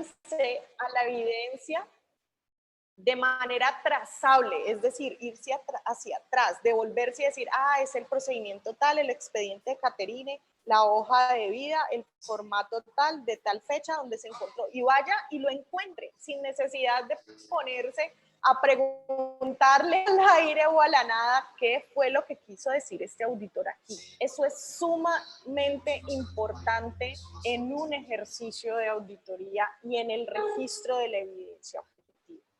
irse a la evidencia de manera trazable, es decir, irse hacia atrás, devolverse y decir, ah, es el procedimiento tal, el expediente de Caterine, la hoja de vida, el formato tal, de tal fecha donde se encontró, y vaya y lo encuentre, sin necesidad de ponerse a preguntarle al aire o a la nada qué fue lo que quiso decir este auditor aquí. Eso es sumamente importante en un ejercicio de auditoría y en el registro de la evidencia.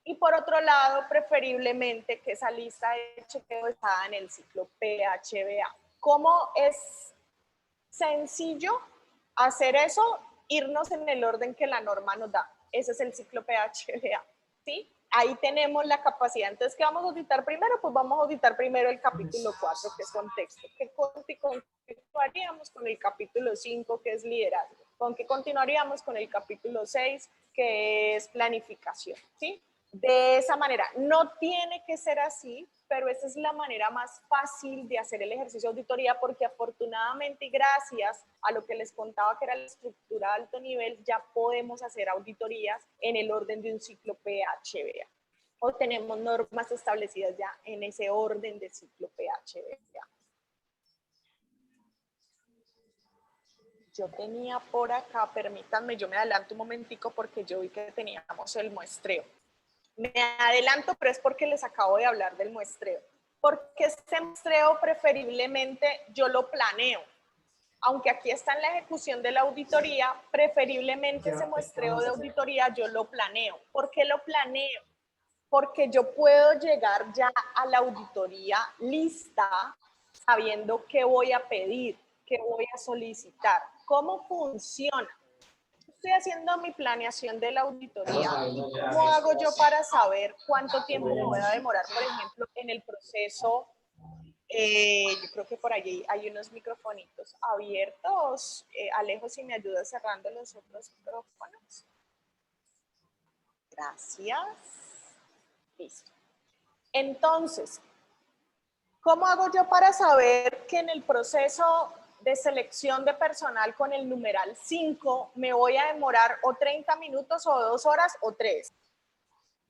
Y por otro lado, preferiblemente que esa lista de chequeo está en el ciclo PHBA. ¿Cómo es sencillo hacer eso? Irnos en el orden que la norma nos da. Ese es el ciclo PHBA, ¿sí? Ahí tenemos la capacidad. Entonces, ¿qué vamos a auditar primero? Pues vamos a auditar primero el capítulo 4, que es contexto. ¿Qué continuaríamos con el capítulo 5, que es liderazgo? ¿Con qué continuaríamos con el capítulo 6, que es planificación? ¿Sí? De esa manera. No tiene que ser así, pero esa es la manera más fácil de hacer el ejercicio de auditoría, porque afortunadamente y gracias a lo que les contaba que era la estructura de alto nivel, ya podemos hacer auditorías en el orden de un ciclo PHBA. O tenemos normas establecidas ya en ese orden de ciclo PHBA. Yo tenía por acá, permítanme, yo me adelanto un momentico porque yo vi que teníamos el muestreo. Me adelanto, pero es porque les acabo de hablar del muestreo. Porque este muestreo preferiblemente yo lo planeo. Aunque aquí está en la ejecución de la auditoría, preferiblemente ese muestreo de auditoría yo lo planeo. ¿Por qué lo planeo? Porque yo puedo llegar ya a la auditoría lista sabiendo qué voy a pedir, qué voy a solicitar, cómo funciona. Estoy haciendo mi planeación de la auditoría y cómo hago yo para saber cuánto tiempo me voy a demorar, por ejemplo, en el proceso. Yo creo que por allí hay unos microfonitos abiertos. Alejo, si me ayudas cerrando los otros micrófonos. Gracias. Listo. Entonces, ¿cómo hago yo para saber que en el proceso de selección de personal con el numeral 5 me voy a demorar o 30 minutos o 2 horas o 3?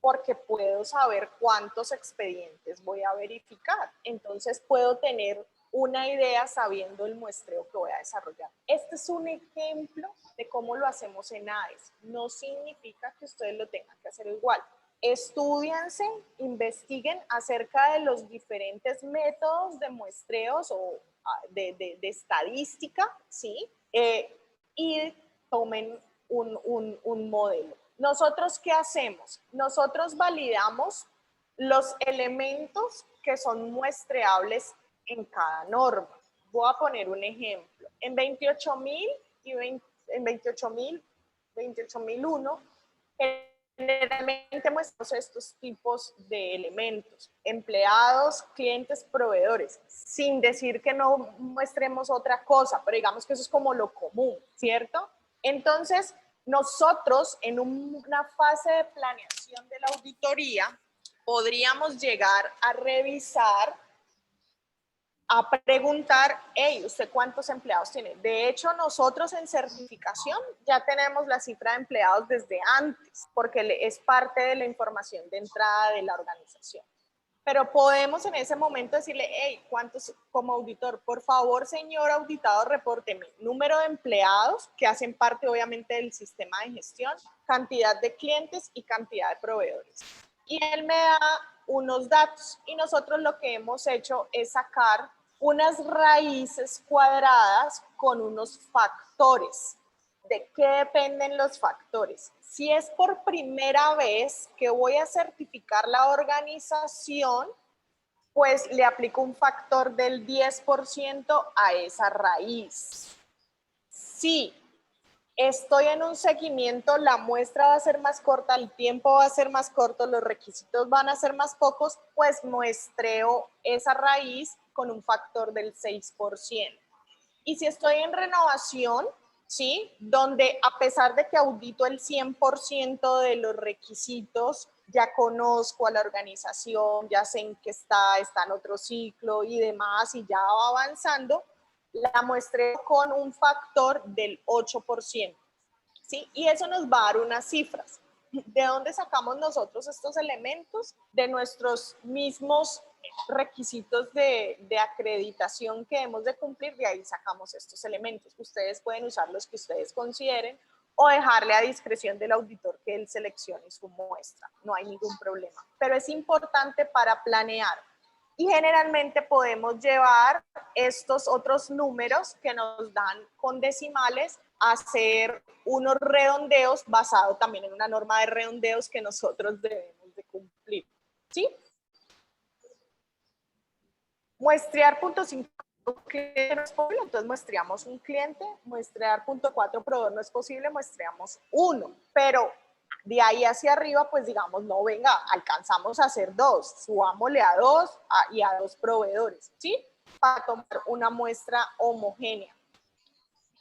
Porque puedo saber cuántos expedientes voy a verificar. Entonces puedo tener una idea sabiendo el muestreo que voy a desarrollar. Este es un ejemplo de cómo lo hacemos en AES. No significa que ustedes lo tengan que hacer igual. Estúdiense, investiguen acerca de los diferentes métodos de muestreos o de estadística, ¿sí? Y tomen un modelo. ¿Nosotros qué hacemos? Nosotros validamos los elementos que son muestreables en cada norma. Voy a poner un ejemplo. En 28.000 y en 28.001, generalmente muestramos estos tipos de elementos: empleados, clientes, proveedores, sin decir que no muestremos otra cosa, pero digamos que eso es como lo común, ¿cierto? Entonces, nosotros en una fase de planeación de la auditoría podríamos llegar a revisar, a preguntar, hey, ¿usted cuántos empleados tiene? De hecho, nosotros en certificación ya tenemos la cifra de empleados desde antes, porque es parte de la información de entrada de la organización. Pero podemos en ese momento decirle, hey, ¿cuántos como auditor? Por favor, señor auditado, repórteme número de empleados que hacen parte obviamente del sistema de gestión, cantidad de clientes y cantidad de proveedores. Y él me da unos datos y nosotros lo que hemos hecho es sacar unas raíces cuadradas con unos factores. ¿De qué dependen los factores? Si es por primera vez que voy a certificar la organización, pues le aplico un factor del 10% a esa raíz. Si estoy en un seguimiento, la muestra va a ser más corta, el tiempo va a ser más corto, los requisitos van a ser más pocos, pues muestreo esa raíz con un factor del 6%. Y si estoy en renovación, ¿sí? Donde a pesar de que audito el 100% de los requisitos, ya conozco a la organización, ya sé en qué está en otro ciclo y demás, y ya va avanzando, la muestreo con un factor del 8%. ¿sí? Y eso nos va a dar unas cifras. ¿De dónde sacamos nosotros estos elementos? De nuestros mismos requisitos de acreditación que hemos de cumplir, de ahí sacamos estos elementos. Ustedes pueden usar los que ustedes consideren o dejarle a discreción del auditor que él seleccione su muestra. No hay ningún problema. Pero es importante para planear. Y generalmente podemos llevar estos otros números que nos dan con decimales a hacer unos redondeos basado también en una norma de redondeos que nosotros debemos de cumplir. ¿Sí? Muestrear punto 5 cliente no es posible, entonces muestreamos un cliente, muestrear punto 4 proveedor no es posible, muestreamos uno, pero de ahí hacia arriba, pues digamos, no, venga, alcanzamos a hacer 2, subámosle a 2 y a 2 proveedores, ¿sí? Para tomar una muestra homogénea.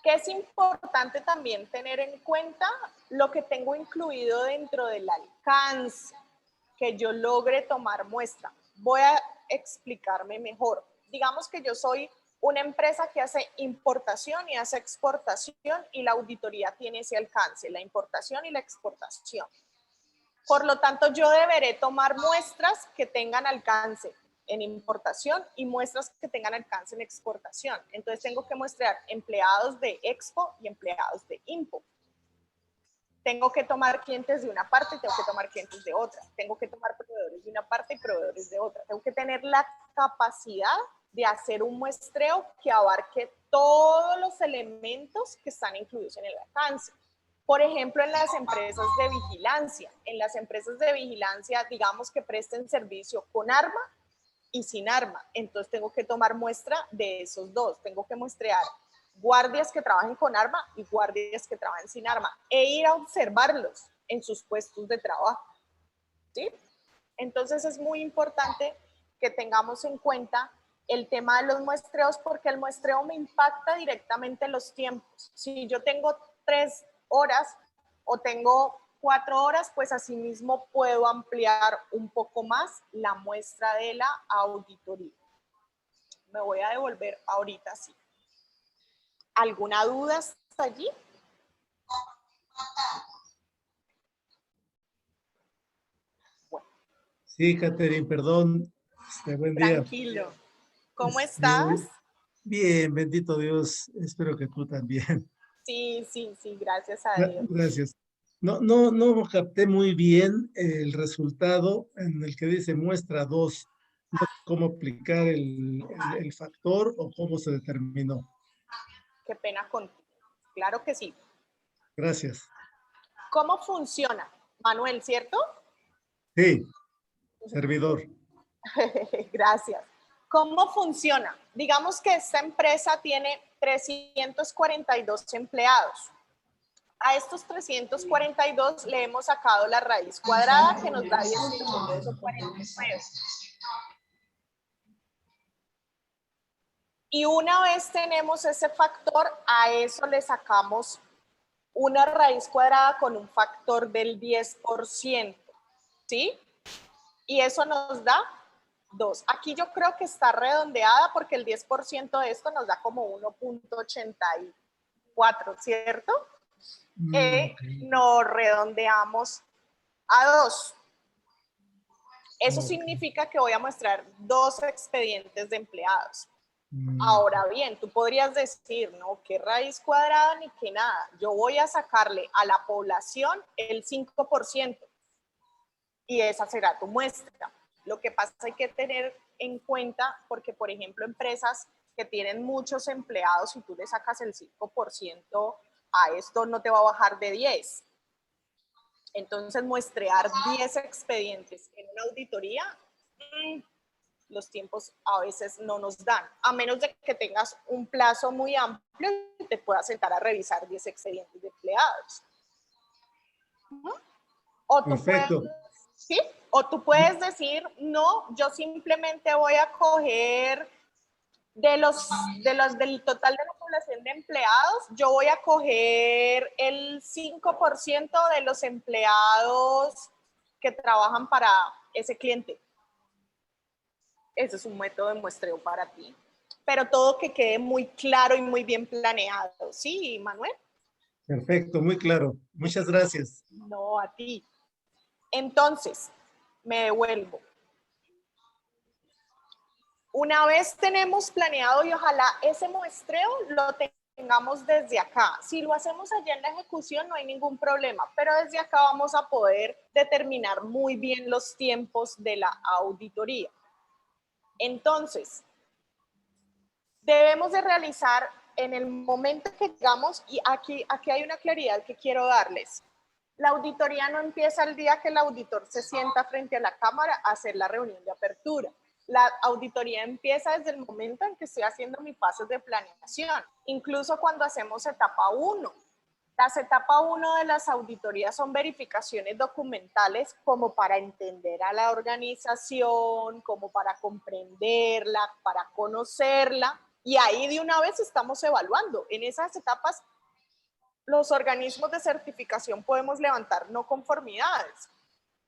Que es importante también tener en cuenta lo que tengo incluido dentro del alcance, que yo logre tomar muestra. Voy a explicarme mejor. Digamos que yo soy una empresa que hace importación y hace exportación y la auditoría tiene ese alcance, la importación y la exportación. Por lo tanto, yo deberé tomar muestras que tengan alcance en importación y muestras que tengan alcance en exportación. Entonces, tengo que mostrar empleados de Expo y empleados de Impo. Tengo que tomar clientes de una parte y tengo que tomar clientes de otra. Tengo que tomar proveedores de una parte y proveedores de otra. Tengo que tener la capacidad de hacer un muestreo que abarque todos los elementos que están incluidos en el alcance. Por ejemplo, en las empresas de vigilancia. En las empresas de vigilancia, digamos que presten servicio con arma y sin arma. Entonces tengo que tomar muestra de esos dos. Tengo que muestrear guardias que trabajen con arma y guardias que trabajen sin arma e ir a observarlos en sus puestos de trabajo. ¿Sí? Entonces es muy importante que tengamos en cuenta el tema de los muestreos porque el muestreo me impacta directamente los tiempos. Si yo tengo 3 horas o tengo 4 horas, pues asimismo puedo ampliar un poco más la muestra de la auditoría. Me voy a devolver ahorita sí. ¿Alguna duda hasta allí? Bueno. Sí, Catherine, perdón. Buen día. Tranquilo. ¿Cómo estás? Bien, bendito Dios. Espero que tú también. Sí, sí, sí, gracias a Dios. Gracias. No capté muy bien el resultado en el que dice muestra 2. No sé cómo aplicar el factor o cómo se determinó. Qué pena contigo. Claro que sí. Gracias. ¿Cómo funciona? Manuel, ¿cierto? Sí, servidor. Gracias. ¿Cómo funciona? Digamos que esta empresa tiene 342 empleados. A estos 342 le hemos sacado la raíz cuadrada que nos da 10.49. Y una vez tenemos ese factor, a eso le sacamos una raíz cuadrada con un factor del 10%, ¿sí? Y eso nos da 2. Aquí yo creo que está redondeada porque el 10% de esto nos da como 1.84, ¿cierto? Okay. Nos redondeamos a 2. Eso significa que voy a mostrar 2 expedientes de empleados. Ahora bien, tú podrías decir, no, qué raíz cuadrada ni qué nada. Yo voy a sacarle a la población el 5% y esa será tu muestra. Lo que pasa hay que tener en cuenta, porque por ejemplo empresas que tienen muchos empleados, si tú le sacas el 5% a esto no te va a bajar de 10. Entonces muestrear 10 expedientes en una auditoría, los tiempos a veces no nos dan, a menos de que tengas un plazo muy amplio y te puedas sentar a revisar 10 expedientes de empleados. O tú Perfecto. ¿sí? O tú puedes decir, no, yo simplemente voy a coger del total de la población de empleados, yo voy a coger el 5% de los empleados que trabajan para ese cliente. Ese es un método de muestreo para ti. Pero todo que quede muy claro y muy bien planeado. ¿Sí, Manuel? Perfecto, muy claro. Muchas gracias. No, a ti. Entonces, me devuelvo. Una vez tenemos planeado y ojalá ese muestreo lo tengamos desde acá. Si lo hacemos allá en la ejecución no hay ningún problema, pero desde acá vamos a poder determinar muy bien los tiempos de la auditoría. Entonces, debemos de realizar en el momento que llegamos, y aquí hay una claridad que quiero darles. La auditoría no empieza el día que el auditor se sienta frente a la cámara a hacer la reunión de apertura. La auditoría empieza desde el momento en que estoy haciendo mis pasos de planeación, incluso cuando hacemos etapa 1. Las etapa 1 de las auditorías son verificaciones documentales como para entender a la organización, como para comprenderla, para conocerla, y ahí de una vez estamos evaluando. En esas etapas los organismos de certificación podemos levantar no conformidades.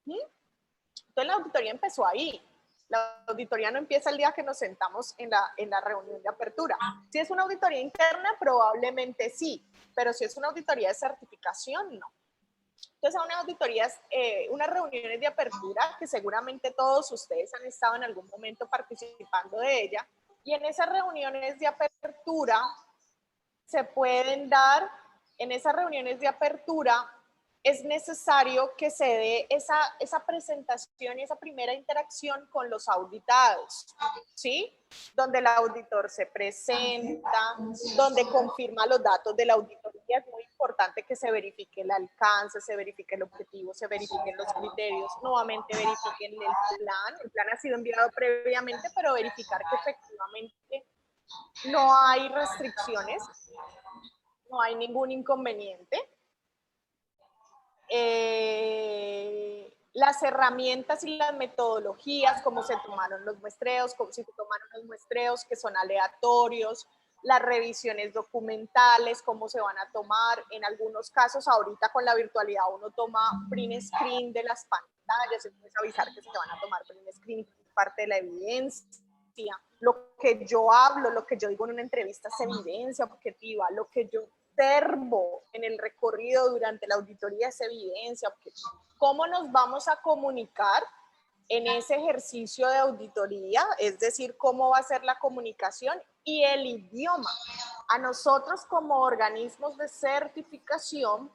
Entonces la auditoría empezó ahí. La auditoría no empieza el día que nos sentamos en la reunión de apertura. Si es una auditoría interna, probablemente sí, pero si es una auditoría de certificación, no. Entonces, una auditoría, unas reuniones de apertura que seguramente todos ustedes han estado en algún momento participando de ella, y en esas reuniones de apertura se pueden dar, en esas reuniones de apertura es necesario que se dé esa presentación y esa primera interacción con los auditados, ¿sí? Donde el auditor se presenta, donde confirma los datos de la auditoría. Es muy importante que se verifique el alcance, se verifique el objetivo, se verifiquen los criterios, nuevamente verifiquen el plan ha sido enviado previamente, pero verificar que efectivamente no hay restricciones, no hay ningún inconveniente. Las herramientas y las metodologías, cómo se tomaron los muestreos, cómo se tomaron los muestreos que son aleatorios, las revisiones documentales, cómo se van a tomar. En algunos casos, ahorita con la virtualidad, uno toma print screen de las pantallas, entonces avisar que se van a tomar print screen, parte de la evidencia. Lo que yo hablo, lo que yo digo en una entrevista es evidencia objetiva, lo que yo observo en el recorrido durante la auditoría es evidencia objetiva. ¿Cómo nos vamos a comunicar en ese ejercicio de auditoría? Es decir, cómo va a ser la comunicación y el idioma. A nosotros como organismos de certificación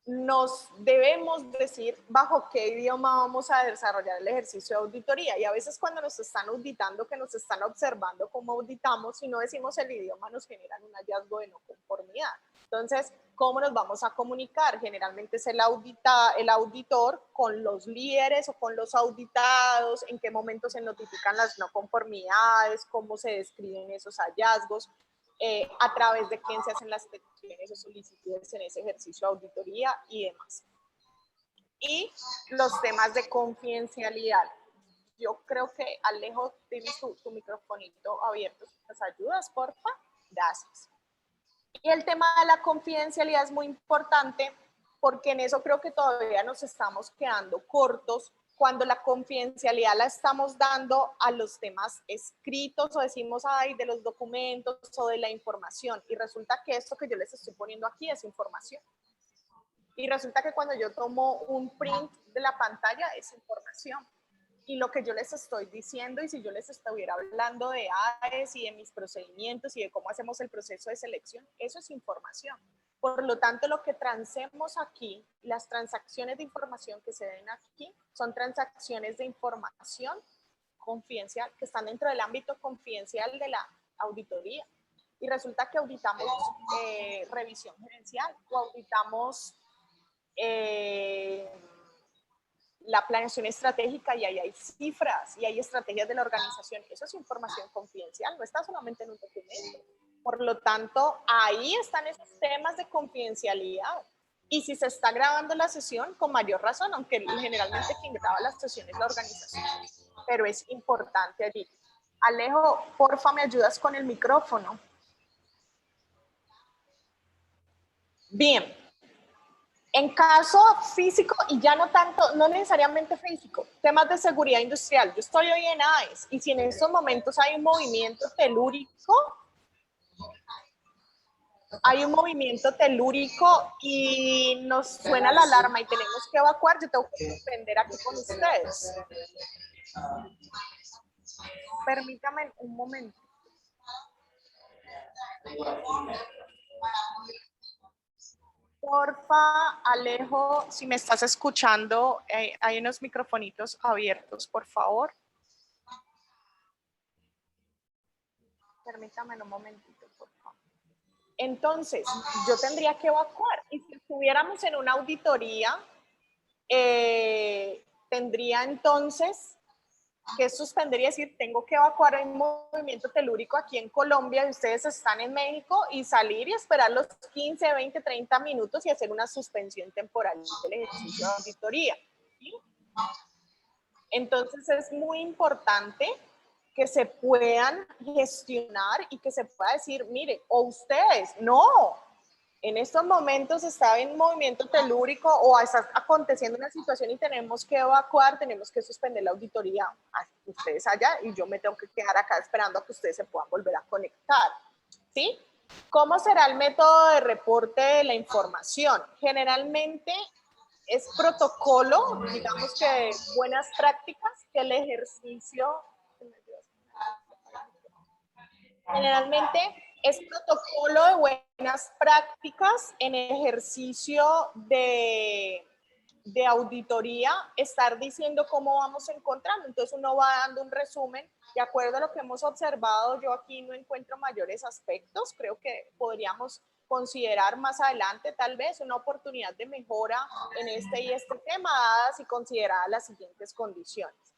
nos debemos decir bajo qué idioma vamos a desarrollar el ejercicio de auditoría. Y a veces cuando nos están auditando, que nos están observando cómo auditamos, si no decimos el idioma nos generan un hallazgo de no conformidad. Entonces, ¿cómo nos vamos a comunicar? Generalmente es el auditor con los líderes o con los auditados, en qué momento se notifican las no conformidades, cómo se describen esos hallazgos. A través de quién se hacen las peticiones o solicitudes en ese ejercicio de auditoría y demás. Y los temas de confidencialidad. Yo creo que Alejo, tienes tu microfonito abierto. ¿Nos ayudas, porfa? Gracias. Y el tema de la confidencialidad es muy importante porque en eso creo que todavía nos estamos quedando cortos cuando la confidencialidad la estamos dando a los temas escritos o decimos, ay, de los documentos o de la información. Y resulta que esto que yo les estoy poniendo aquí es información. Y resulta que cuando yo tomo un print de la pantalla es información. Y lo que yo les estoy diciendo, y si yo les estuviera hablando de AES y de mis procedimientos y de cómo hacemos el proceso de selección, eso es información. Por lo tanto, lo que transemos aquí, las transacciones de información que se den aquí, son transacciones de información confidencial, que están dentro del ámbito confidencial de la auditoría. Y resulta que auditamos revisión gerencial o auditamos la planeación estratégica y ahí hay cifras y hay estrategias de la organización. Eso es información confidencial, no está solamente en un documento. Por lo tanto, ahí están esos temas de confidencialidad. Y si se está grabando la sesión, con mayor razón, aunque generalmente quien graba las sesiones es la organización. Pero es importante allí. Alejo, porfa, ¿me ayudas con el micrófono? Bien. En caso físico, y ya no tanto, no necesariamente físico, temas de seguridad industrial. Yo estoy hoy en AES y si en estos momentos hay un movimiento telúrico, hay un movimiento telúrico y nos suena la alarma y tenemos que evacuar, yo tengo que suspender aquí con ustedes. Permítame un momento. Porfa, Alejo, si me estás escuchando, hay unos microfonitos abiertos, por favor. Permítame un momentito, por favor. Entonces, yo tendría que evacuar. Y si estuviéramos en una auditoría, tendría entonces que suspender y decir, tengo que evacuar el movimiento telúrico aquí en Colombia y ustedes están en México, y salir y esperar los 15, 20, 30 minutos y hacer una suspensión temporal del ejercicio de auditoría. ¿Sí? Entonces es muy importante que se puedan gestionar y que se pueda decir, mire, o ustedes, no, en estos momentos está en movimiento telúrico o está aconteciendo una situación y tenemos que evacuar, tenemos que suspender la auditoría, ustedes allá y yo me tengo que quedar acá esperando a que ustedes se puedan volver a conectar, ¿sí? ¿Cómo será el método de reporte de la información? Generalmente es protocolo, digamos que buenas prácticas, que el ejercicio, generalmente es protocolo de buenas prácticas en ejercicio de auditoría, estar diciendo cómo vamos encontrando. Entonces uno va dando un resumen. De acuerdo a lo que hemos observado, yo aquí no encuentro mayores aspectos. Creo que podríamos considerar más adelante tal vez una oportunidad de mejora en este y este tema, dadas y consideradas las siguientes condiciones.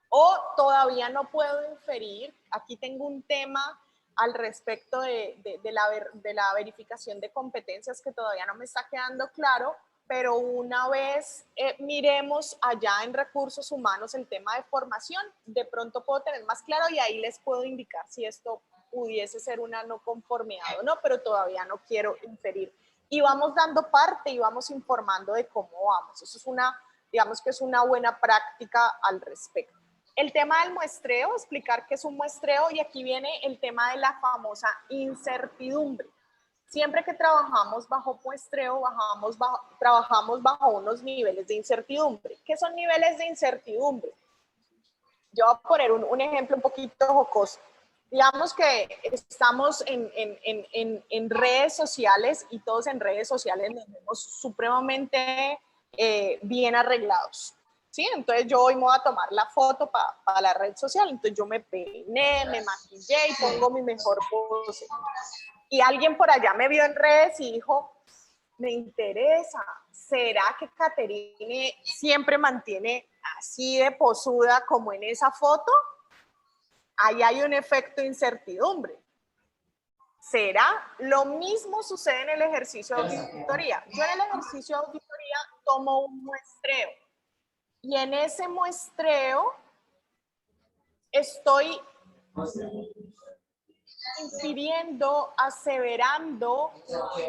O todavía no puedo inferir, aquí tengo un tema al respecto de la verificación de competencias que todavía no me está quedando claro, pero una vez miremos allá en recursos humanos el tema de formación, de pronto puedo tener más claro y ahí les puedo indicar si esto pudiese ser una no conformidad o no, pero todavía no quiero inferir. Y vamos dando parte y vamos informando de cómo vamos. Eso es una, digamos que es una buena práctica al respecto. El tema del muestreo, explicar qué es un muestreo, y aquí viene el tema de la famosa incertidumbre. Siempre que trabajamos bajo muestreo, trabajamos bajo unos niveles de incertidumbre. ¿Qué son niveles de incertidumbre? Yo voy a poner un ejemplo un poquito jocoso. Digamos que estamos en redes sociales y todos en redes sociales nos vemos supremamente bien arreglados. ¿Sí? Entonces yo hoy me voy a tomar la foto para la red social, entonces yo me peiné, me maquillé y pongo mi mejor pose. Y alguien por allá me vio en redes y dijo, me interesa, ¿será que Caterine siempre mantiene así de posuda como en esa foto? Ahí hay un efecto de incertidumbre. ¿Será? Lo mismo sucede en el ejercicio de auditoría. Yo en el ejercicio de auditoría tomo un muestreo y en ese muestreo estoy infiriendo, aseverando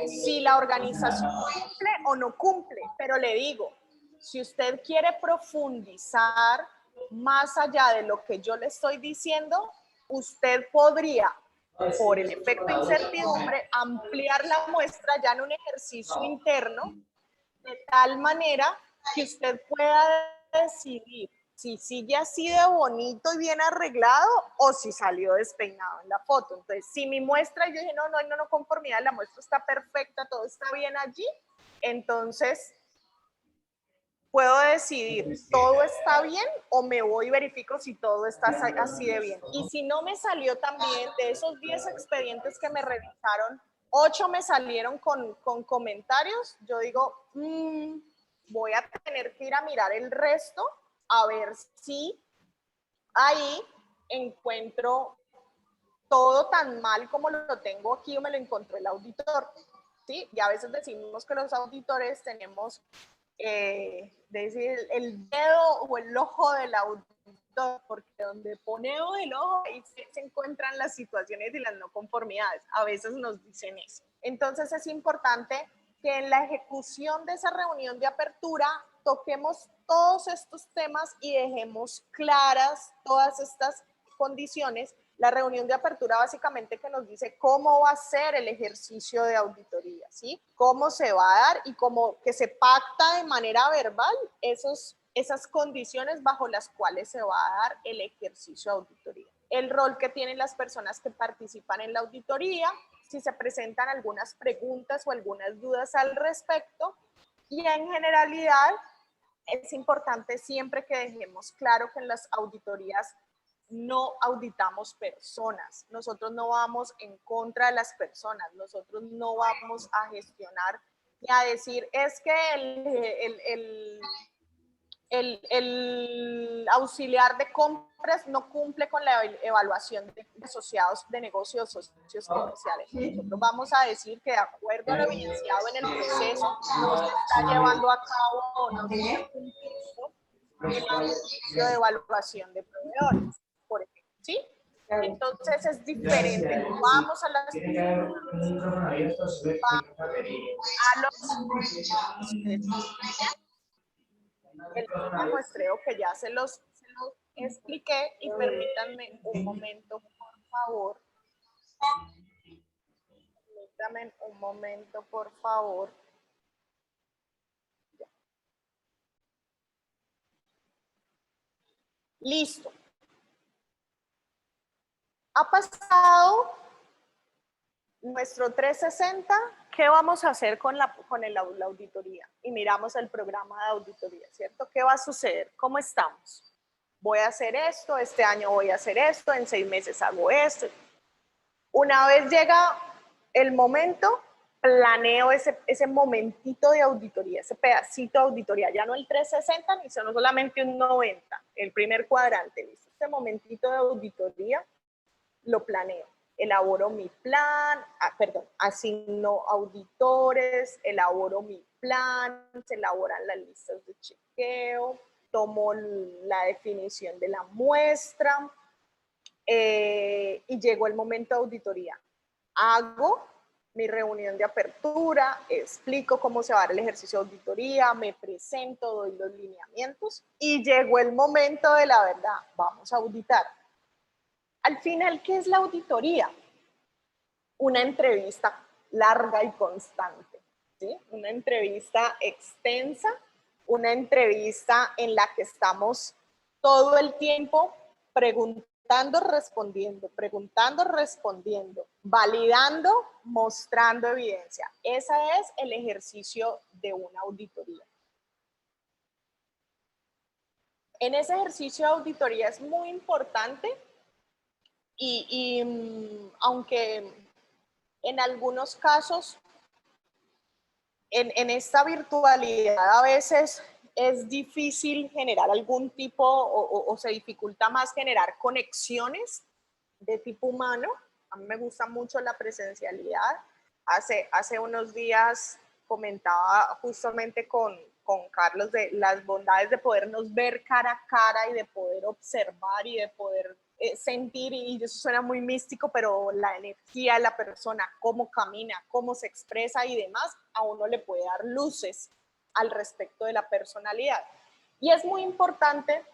si la organización cumple o no cumple, pero le digo, si usted quiere profundizar más allá de lo que yo le estoy diciendo, usted podría, por el efecto de incertidumbre, ampliar la muestra ya en un ejercicio interno, de tal manera que usted pueda decidir si sigue así de bonito y bien arreglado o si salió despeinado en la foto. Entonces, si mi muestra, yo dije, no, conformidad, la muestra está perfecta, todo está bien allí, entonces puedo decidir, ¿todo está bien? O me voy y verifico si todo está así de bien. Y si no me salió tan bien, de esos 10 expedientes que me revisaron, 8 me salieron con comentarios, yo digo, voy a tener que ir a mirar el resto a ver si ahí encuentro todo tan mal como lo tengo aquí o me lo encontró el auditor. ¿Sí? Y a veces decimos que los auditores tenemos decir el dedo o el ojo del auditor, porque donde ponemos el ojo ahí se encuentran las situaciones y las no conformidades. A veces nos dicen eso. Entonces es importante que en la ejecución de esa reunión de apertura toquemos todos estos temas y dejemos claras todas estas condiciones La reunión de apertura básicamente que nos dice cómo va a ser el ejercicio de auditoría, ¿sí? Cómo se va a dar y cómo que se pacta de manera verbal esas condiciones bajo las cuales se va a dar el ejercicio de auditoría. El rol que tienen las personas que participan en la auditoría, si se presentan algunas preguntas o algunas dudas al respecto, y en generalidad es importante siempre que dejemos claro que en las auditorías no auditamos personas, nosotros no vamos en contra de las personas, nosotros no vamos a gestionar ni a decir es que el auxiliar de compras no cumple con la evaluación de asociados de negocios, socios comerciales. Nosotros vamos a decir que de acuerdo a lo evidenciado en el proceso, no se está llevando a cabo o no se está cumpliendo el ejercicio de evaluación de proveedores, por ejemplo, ¿sí? Entonces es diferente. Vamos a las el muestreo que ya se los expliqué y permítanme un momento, por favor. Permítanme un momento, por favor. Ya. Listo. Ha pasado nuestro 360. ¿Qué vamos a hacer con la auditoría? Y miramos el programa de auditoría, ¿cierto? ¿Qué va a suceder? ¿Cómo estamos? Voy a hacer esto, este año voy a hacer esto, en 6 meses hago esto. Una vez llega el momento, planeo ese momentito de auditoría, ese pedacito de auditoría, ya no el 360 ni solamente un 90, el primer cuadrante, ¿listo? Este momentito de auditoría lo planeo. Elaboro mi plan, asigno auditores, elaboro mi plan, se elaboran las listas de chequeo, tomo la definición de la muestra y llegó el momento de auditoría. Hago mi reunión de apertura, explico cómo se va a dar el ejercicio de auditoría, me presento, doy los lineamientos y llegó el momento de la verdad, vamos a auditar. Al final, ¿qué es la auditoría? Una entrevista larga y constante, ¿sí? Una entrevista extensa, una entrevista en la que estamos todo el tiempo preguntando, respondiendo, validando, mostrando evidencia. Ese es el ejercicio de una auditoría. En ese ejercicio de auditoría es muy importante y aunque en algunos casos, en esta virtualidad a veces es difícil generar algún tipo o se dificulta más generar conexiones de tipo humano. A mí me gusta mucho la presencialidad. Hace unos días comentaba justamente con Carlos de las bondades de podernos ver cara a cara y de poder observar y de poder sentir, y eso suena muy místico, pero la energía de la persona, cómo camina, cómo se expresa y demás, a uno le puede dar luces al respecto de la personalidad. Y es muy importante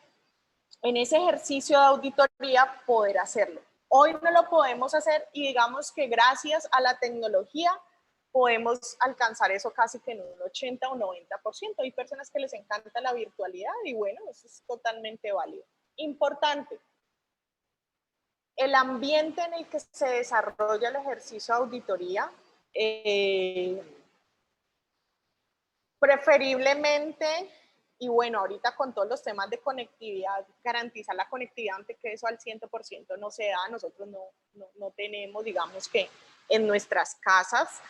en ese ejercicio de auditoría poder hacerlo. Hoy no lo podemos hacer y digamos que gracias a la tecnología podemos alcanzar eso casi que en un 80 o 90%. Hay personas que les encanta la virtualidad y bueno, eso es totalmente válido. Importante, el ambiente en el que se desarrolla el ejercicio de auditoría, preferiblemente, y bueno, ahorita con todos los temas de conectividad, garantizar la conectividad, ante que eso al 100% no se da, nosotros no tenemos, digamos que en nuestras casas,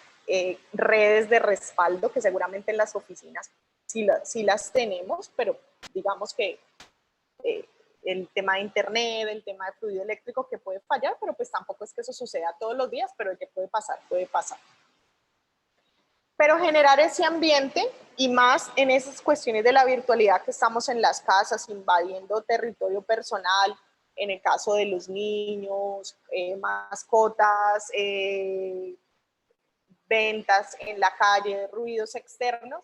redes de respaldo, que seguramente en las oficinas sí las tenemos, pero digamos que el tema de internet, el tema de fluido eléctrico que puede fallar, pero pues tampoco es que eso suceda todos los días, pero el que puede pasar, puede pasar. Pero generar ese ambiente y más en esas cuestiones de la virtualidad que estamos en las casas, invadiendo territorio personal, en el caso de los niños, mascotas, ventas en la calle, ruidos externos,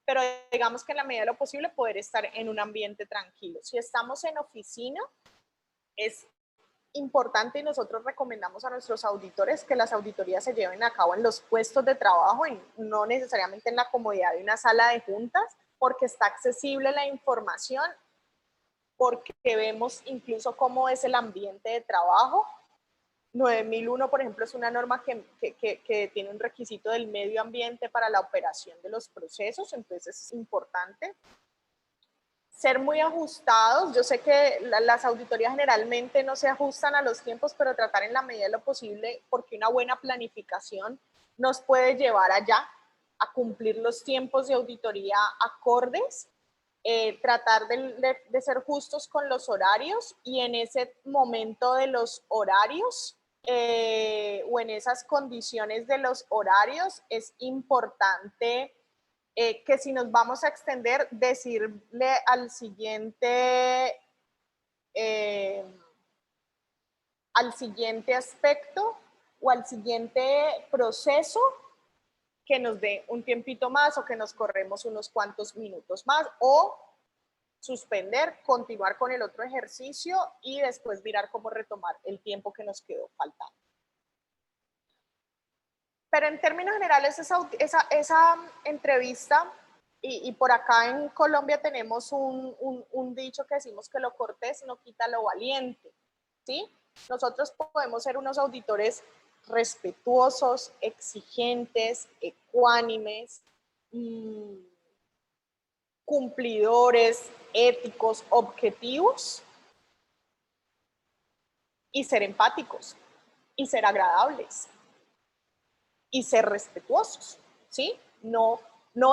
pero digamos que en la medida de lo posible poder estar en un ambiente tranquilo. Si estamos en oficina, es importante y nosotros recomendamos a nuestros auditores que las auditorías se lleven a cabo en los puestos de trabajo, no necesariamente en la comodidad de una sala de juntas, porque está accesible la información, porque vemos incluso cómo es el ambiente de trabajo. 9001, por ejemplo, es una norma que tiene un requisito del medio ambiente para la operación de los procesos, entonces es importante ser muy ajustados. Yo sé que las auditorías generalmente no se ajustan a los tiempos, pero tratar en la medida de lo posible, porque una buena planificación nos puede llevar allá a cumplir los tiempos de auditoría acordes, tratar de ser justos con los horarios y en ese momento de los horarios o en esas condiciones de los horarios es importante que si nos vamos a extender, decirle al siguiente aspecto o al siguiente proceso que nos dé un tiempito más o que nos corremos unos cuantos minutos más o suspender, continuar con el otro ejercicio y después mirar cómo retomar el tiempo que nos quedó faltando. Pero en términos generales, esa entrevista, y por acá en Colombia tenemos un dicho que decimos que lo cortés no quita lo valiente, ¿sí? Nosotros podemos ser unos auditores respetuosos, exigentes, ecuánimes, cumplidores, éticos, objetivos, y ser empáticos, y ser agradables, y ser respetuosos, ¿sí? No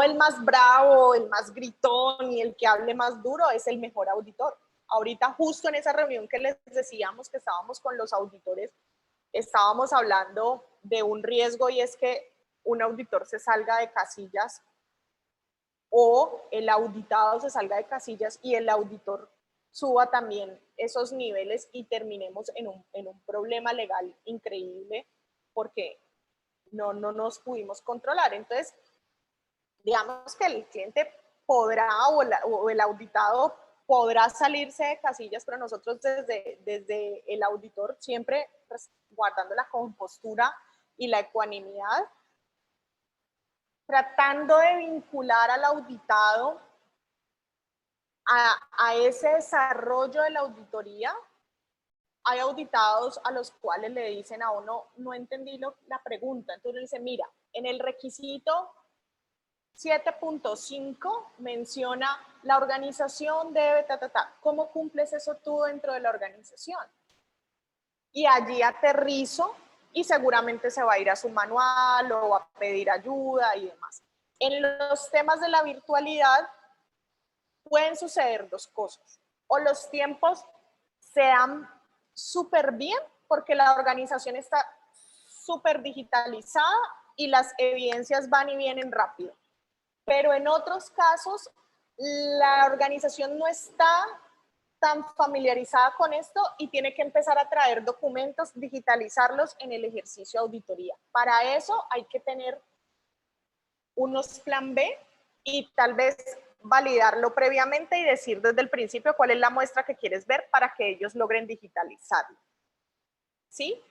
el más bravo, el más gritón y el que hable más duro es el mejor auditor. Ahorita justo en esa reunión que les decíamos que estábamos con los auditores, estábamos hablando de un riesgo y es que un auditor se salga de casillas o el auditado se salga de casillas y el auditor suba también esos niveles y terminemos en un problema legal increíble porque no nos pudimos controlar. Entonces, digamos que el cliente podrá o el auditado podrá salirse de casillas, pero nosotros desde el auditor siempre pues, guardando la compostura y la ecuanimidad, tratando de vincular al auditado a ese desarrollo de la auditoría. Hay auditados a los cuales le dicen a uno, no entendí la pregunta. Entonces le dice, mira, en el requisito 7.5 menciona la organización debe, ¿cómo cumples eso tú dentro de la organización? Y allí aterrizo y seguramente se va a ir a su manual o va a pedir ayuda y demás. En los temas de la virtualidad pueden suceder dos cosas. O los tiempos sean súper bien porque la organización está súper digitalizada y las evidencias van y vienen rápido. Pero en otros casos, la organización no está tan familiarizada con esto y tiene que empezar a traer documentos, digitalizarlos en el ejercicio de auditoría. Para eso hay que tener unos plan B y tal vez validarlo previamente y decir desde el principio cuál es la muestra que quieres ver para que ellos logren digitalizarlo. ¿Sí?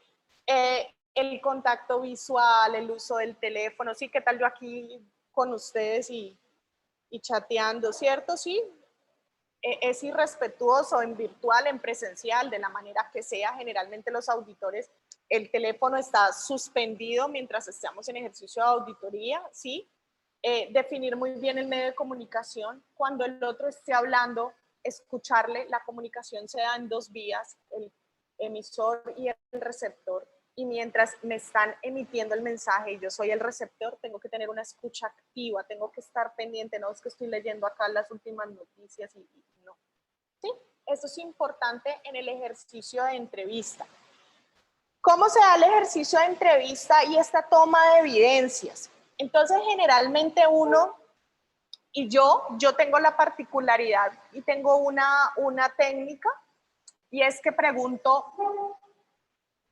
El contacto visual, el uso del teléfono, sí, ¿qué tal yo aquí con ustedes y chateando, ¿cierto? Sí, es irrespetuoso en virtual, en presencial, de la manera que sea. Generalmente los auditores, el teléfono está suspendido mientras estamos en ejercicio de auditoría, ¿sí? Definir muy bien el medio de comunicación. Cuando el otro esté hablando, escucharle. La comunicación se da en dos vías, el emisor y el receptor. Y mientras me están emitiendo el mensaje y yo soy el receptor, tengo que tener una escucha activa, tengo que estar pendiente, no es que estoy leyendo acá las últimas noticias y no. ¿Sí? Esto es importante en el ejercicio de entrevista. ¿Cómo se da el ejercicio de entrevista y esta toma de evidencias? Entonces, generalmente uno, y yo tengo la particularidad y tengo una técnica, y es que pregunto,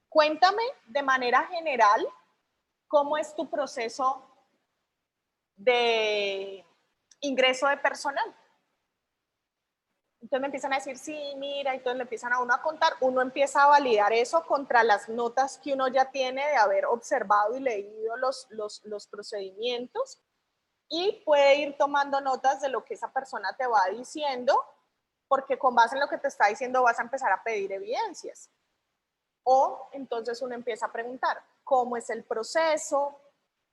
cuéntame de manera general cómo es tu proceso de ingreso de personal. Entonces me empiezan a decir, sí, mira, y entonces le empiezan a uno a contar, uno empieza a validar eso contra las notas que uno ya tiene de haber observado y leído los procedimientos, y puede ir tomando notas de lo que esa persona te va diciendo, porque con base en lo que te está diciendo vas a empezar a pedir evidencias. O entonces uno empieza a preguntar, ¿cómo es el proceso?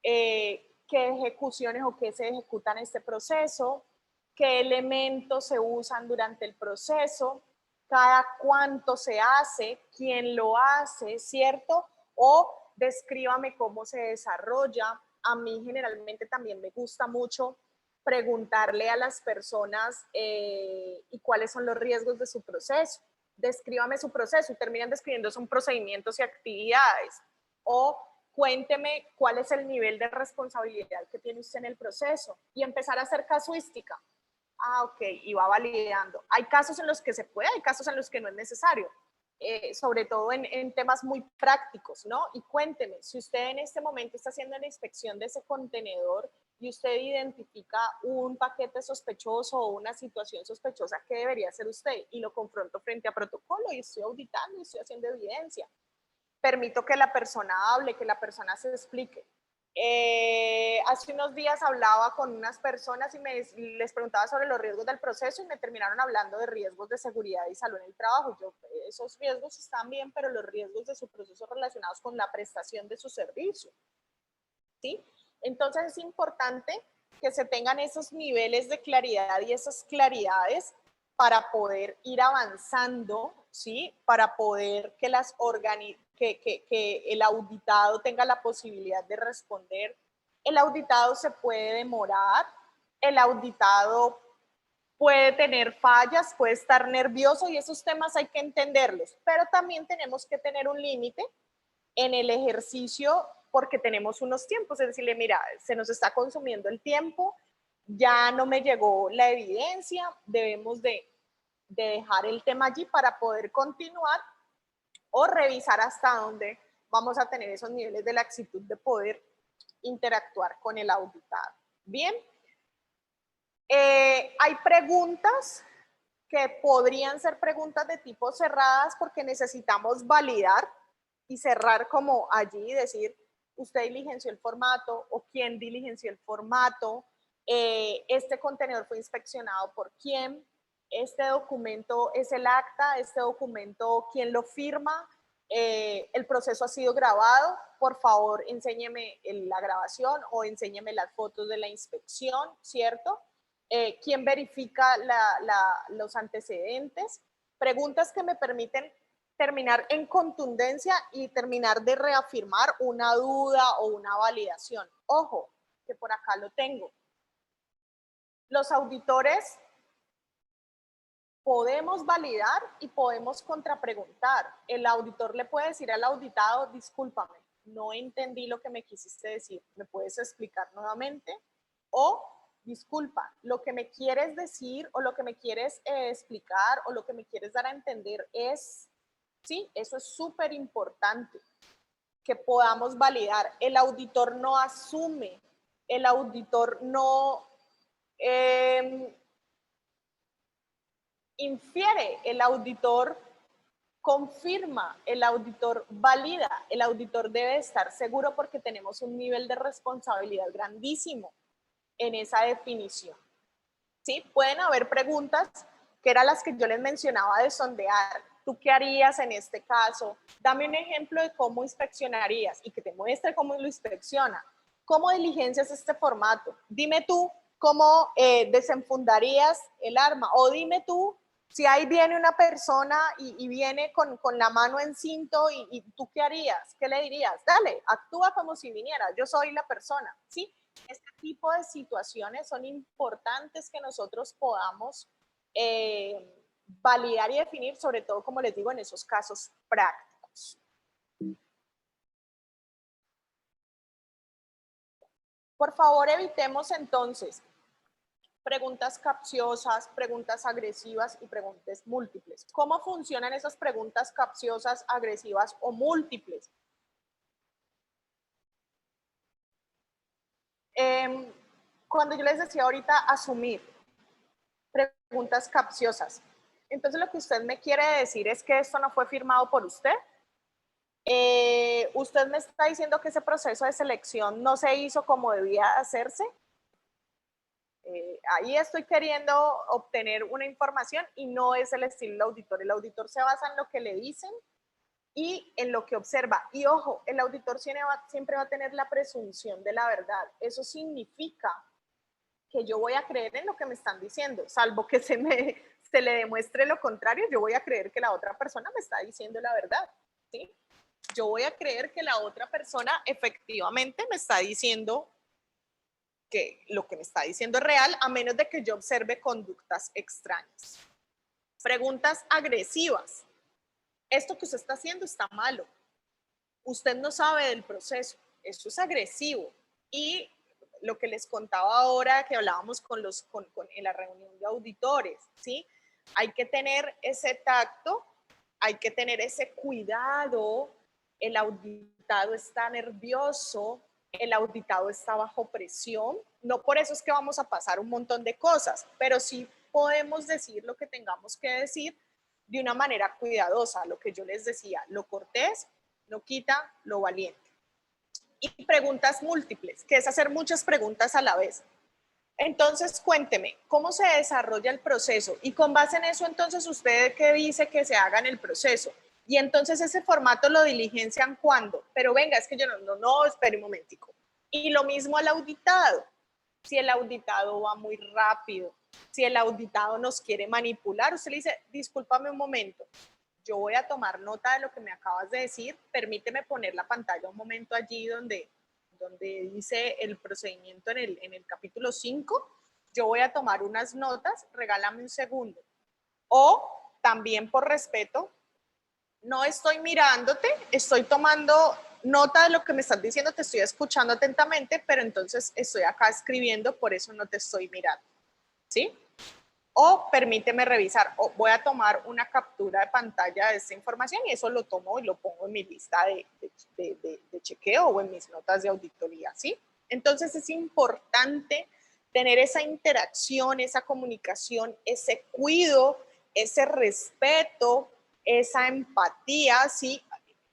¿Qué ejecuciones o qué se ejecutan en este proceso? ¿Qué elementos se usan durante el proceso? ¿Cada cuánto se hace? ¿Quién lo hace? ¿Cierto? O descríbame cómo se desarrolla. A mí generalmente también me gusta mucho preguntarle a las personas y cuáles son los riesgos de su proceso. Descríbame su proceso y terminan describiendo son procedimientos y actividades. O cuénteme cuál es el nivel de responsabilidad que tiene usted en el proceso y empezar a hacer casuística. Ah, ok, y va validando. Hay casos en los que se puede, hay casos en los que no es necesario, sobre todo en temas muy prácticos, ¿no? Y cuénteme, si usted en este momento está haciendo la inspección de ese contenedor y usted identifica un paquete sospechoso o una situación sospechosa, ¿qué debería hacer usted? Y lo confronto frente a protocolo y estoy auditando y estoy haciendo evidencia. Permito que la persona hable, que la persona se explique. Hace unos días hablaba con unas personas y les preguntaba sobre los riesgos del proceso y me terminaron hablando de riesgos de seguridad y salud en el trabajo. Yo, esos riesgos están bien, pero los riesgos de su proceso relacionados con la prestación de su servicio, ¿sí? Entonces es importante que se tengan esos niveles de claridad y esas claridades para poder ir avanzando, ¿sí? Para poder que que el auditado tenga la posibilidad de responder. El auditado se puede demorar, el auditado puede tener fallas, puede estar nervioso y esos temas hay que entenderlos, pero también tenemos que tener un límite en el ejercicio porque tenemos unos tiempos, es decirle, mira, se nos está consumiendo el tiempo, ya no me llegó la evidencia, debemos de dejar el tema allí para poder continuar o revisar hasta dónde vamos a tener esos niveles de laxitud de poder interactuar con el auditado. Bien, hay preguntas que podrían ser preguntas de tipo cerradas porque necesitamos validar y cerrar como allí y decir, usted diligenció el formato o quién diligenció el formato, este contenedor fue inspeccionado por quién, este documento es el acta, este documento, quién lo firma, el proceso ha sido grabado, por favor enséñeme la grabación o enséñeme las fotos de la inspección, ¿cierto? ¿Quién verifica los antecedentes? Preguntas que me permiten terminar en contundencia y terminar de reafirmar una duda o una validación. Ojo, que por acá lo tengo. Los auditores podemos validar y podemos contrapreguntar. El auditor le puede decir al auditado, discúlpame, no entendí lo que me quisiste decir, ¿me puedes explicar nuevamente? O, disculpa, lo que me quieres decir o lo que me quieres explicar o lo que me quieres dar a entender es, sí, eso es súper importante, que podamos validar. El auditor no asume, el auditor no infiere, el auditor confirma, el auditor valida, el auditor debe estar seguro porque tenemos un nivel de responsabilidad grandísimo en esa definición. ¿Sí? Pueden haber preguntas que eran las que yo les mencionaba de sondear. ¿Tú qué harías en este caso? Dame un ejemplo de cómo inspeccionarías y que te muestre cómo lo inspecciona. ¿Cómo diligencias este formato? Dime tú cómo desenfundarías el arma o dime tú si ahí viene una persona y viene con la mano en cinto y tú qué harías, qué le dirías, dale, actúa como si viniera, yo soy la persona, ¿sí? Este tipo de situaciones son importantes que nosotros podamos validar y definir, sobre todo, como les digo, en esos casos prácticos. Por favor, evitemos entonces preguntas capciosas, preguntas agresivas y preguntas múltiples. ¿Cómo funcionan esas preguntas capciosas, agresivas o múltiples? Cuando yo les decía ahorita asumir, preguntas capciosas. Entonces lo que usted me quiere decir es que esto no fue firmado por usted. Usted me está diciendo que ese proceso de selección no se hizo como debía hacerse. Ahí estoy queriendo obtener una información y no es el estilo del auditor. El auditor se basa en lo que le dicen y en lo que observa. Y ojo, el auditor siempre va a tener la presunción de la verdad. Eso significa que yo voy a creer en lo que me están diciendo, salvo que se le demuestre lo contrario, yo voy a creer que la otra persona me está diciendo la verdad, ¿sí? Yo voy a creer que la otra persona efectivamente me está diciendo que lo que me está diciendo es real, a menos de que yo observe conductas extrañas. Preguntas agresivas. Esto que usted está haciendo está malo. Usted no sabe del proceso. Esto es agresivo. Y lo que les contaba ahora, que hablábamos en la reunión de auditores, ¿sí? Hay que tener ese tacto, hay que tener ese cuidado. El auditado está nervioso, el auditado está bajo presión. No por eso es que vamos a pasar un montón de cosas, pero sí podemos decir lo que tengamos que decir de una manera cuidadosa. Lo que yo les decía, lo cortés no quita lo valiente. Y preguntas múltiples, que es hacer muchas preguntas a la vez. Entonces, cuénteme, ¿cómo se desarrolla el proceso? Y con base en eso, entonces, ¿usted qué dice que se haga en el proceso? Y entonces ese formato lo diligencian ¿cuándo? Pero venga, es que yo no, espere un momentico. Y lo mismo al auditado. Si el auditado va muy rápido, si el auditado nos quiere manipular, usted le dice, discúlpame un momento, yo voy a tomar nota de lo que me acabas de decir, permíteme poner la pantalla un momento allí donde dice el procedimiento en el capítulo 5, yo voy a tomar unas notas, regálame un segundo. O también por respeto, no estoy mirándote, estoy tomando nota de lo que me estás diciendo, te estoy escuchando atentamente, pero entonces estoy acá escribiendo, por eso no te estoy mirando, ¿sí? O permíteme revisar, o voy a tomar una captura de pantalla de esta información y eso lo tomo y lo pongo en mi lista de chequeo o en mis notas de auditoría, ¿sí? Entonces es importante tener esa interacción, esa comunicación, ese cuidado, ese respeto, esa empatía, ¿sí?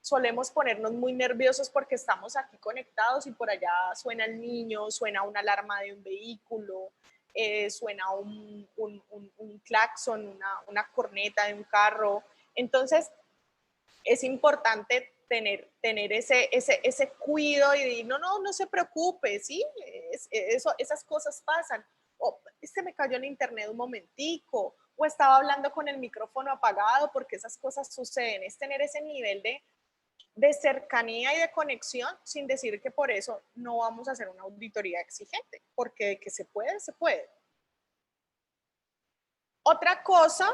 Solemos ponernos muy nerviosos porque estamos aquí conectados y por allá suena el niño, suena una alarma de un vehículo, suena un claxon, una corneta de un carro. Entonces, es importante tener ese cuidado y decir, no se preocupe, ¿sí? Esas cosas pasan. O me cayó en internet un momentico, o estaba hablando con el micrófono apagado, porque esas cosas suceden. Es tener ese nivel de cercanía y de conexión, sin decir que por eso no vamos a hacer una auditoría exigente, porque de que se puede, se puede. Otra cosa,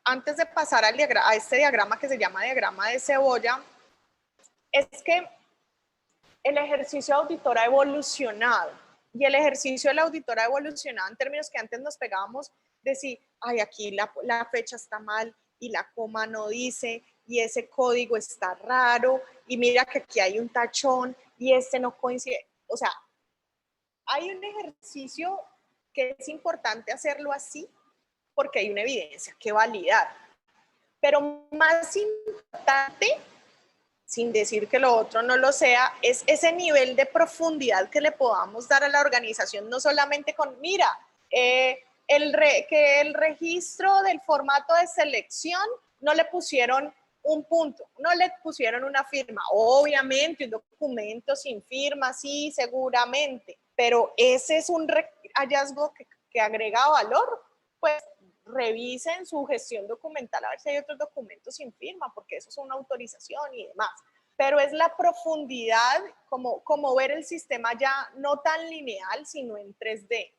antes de pasar a este diagrama que se llama diagrama de cebolla, es que el ejercicio auditor ha evolucionado. Y el ejercicio del auditor ha evolucionado en términos que antes nos pegábamos de si, ay, aquí la fecha está mal y la coma no dice, y ese código está raro, y mira que aquí hay un tachón y este no coincide. O sea, hay un ejercicio que es importante hacerlo así porque hay una evidencia que validar. Pero más importante, sin decir que lo otro no lo sea, es ese nivel de profundidad que le podamos dar a la organización, no solamente con, mira, que el registro del formato de selección no le pusieron un punto, no le pusieron una firma. Obviamente, un documento sin firma, sí, seguramente, pero ese es un hallazgo que agrega valor. Pues revisen su gestión documental a ver si hay otros documentos sin firma, porque eso es una autorización y demás. Pero es la profundidad, como ver el sistema ya no tan lineal, sino en 3D.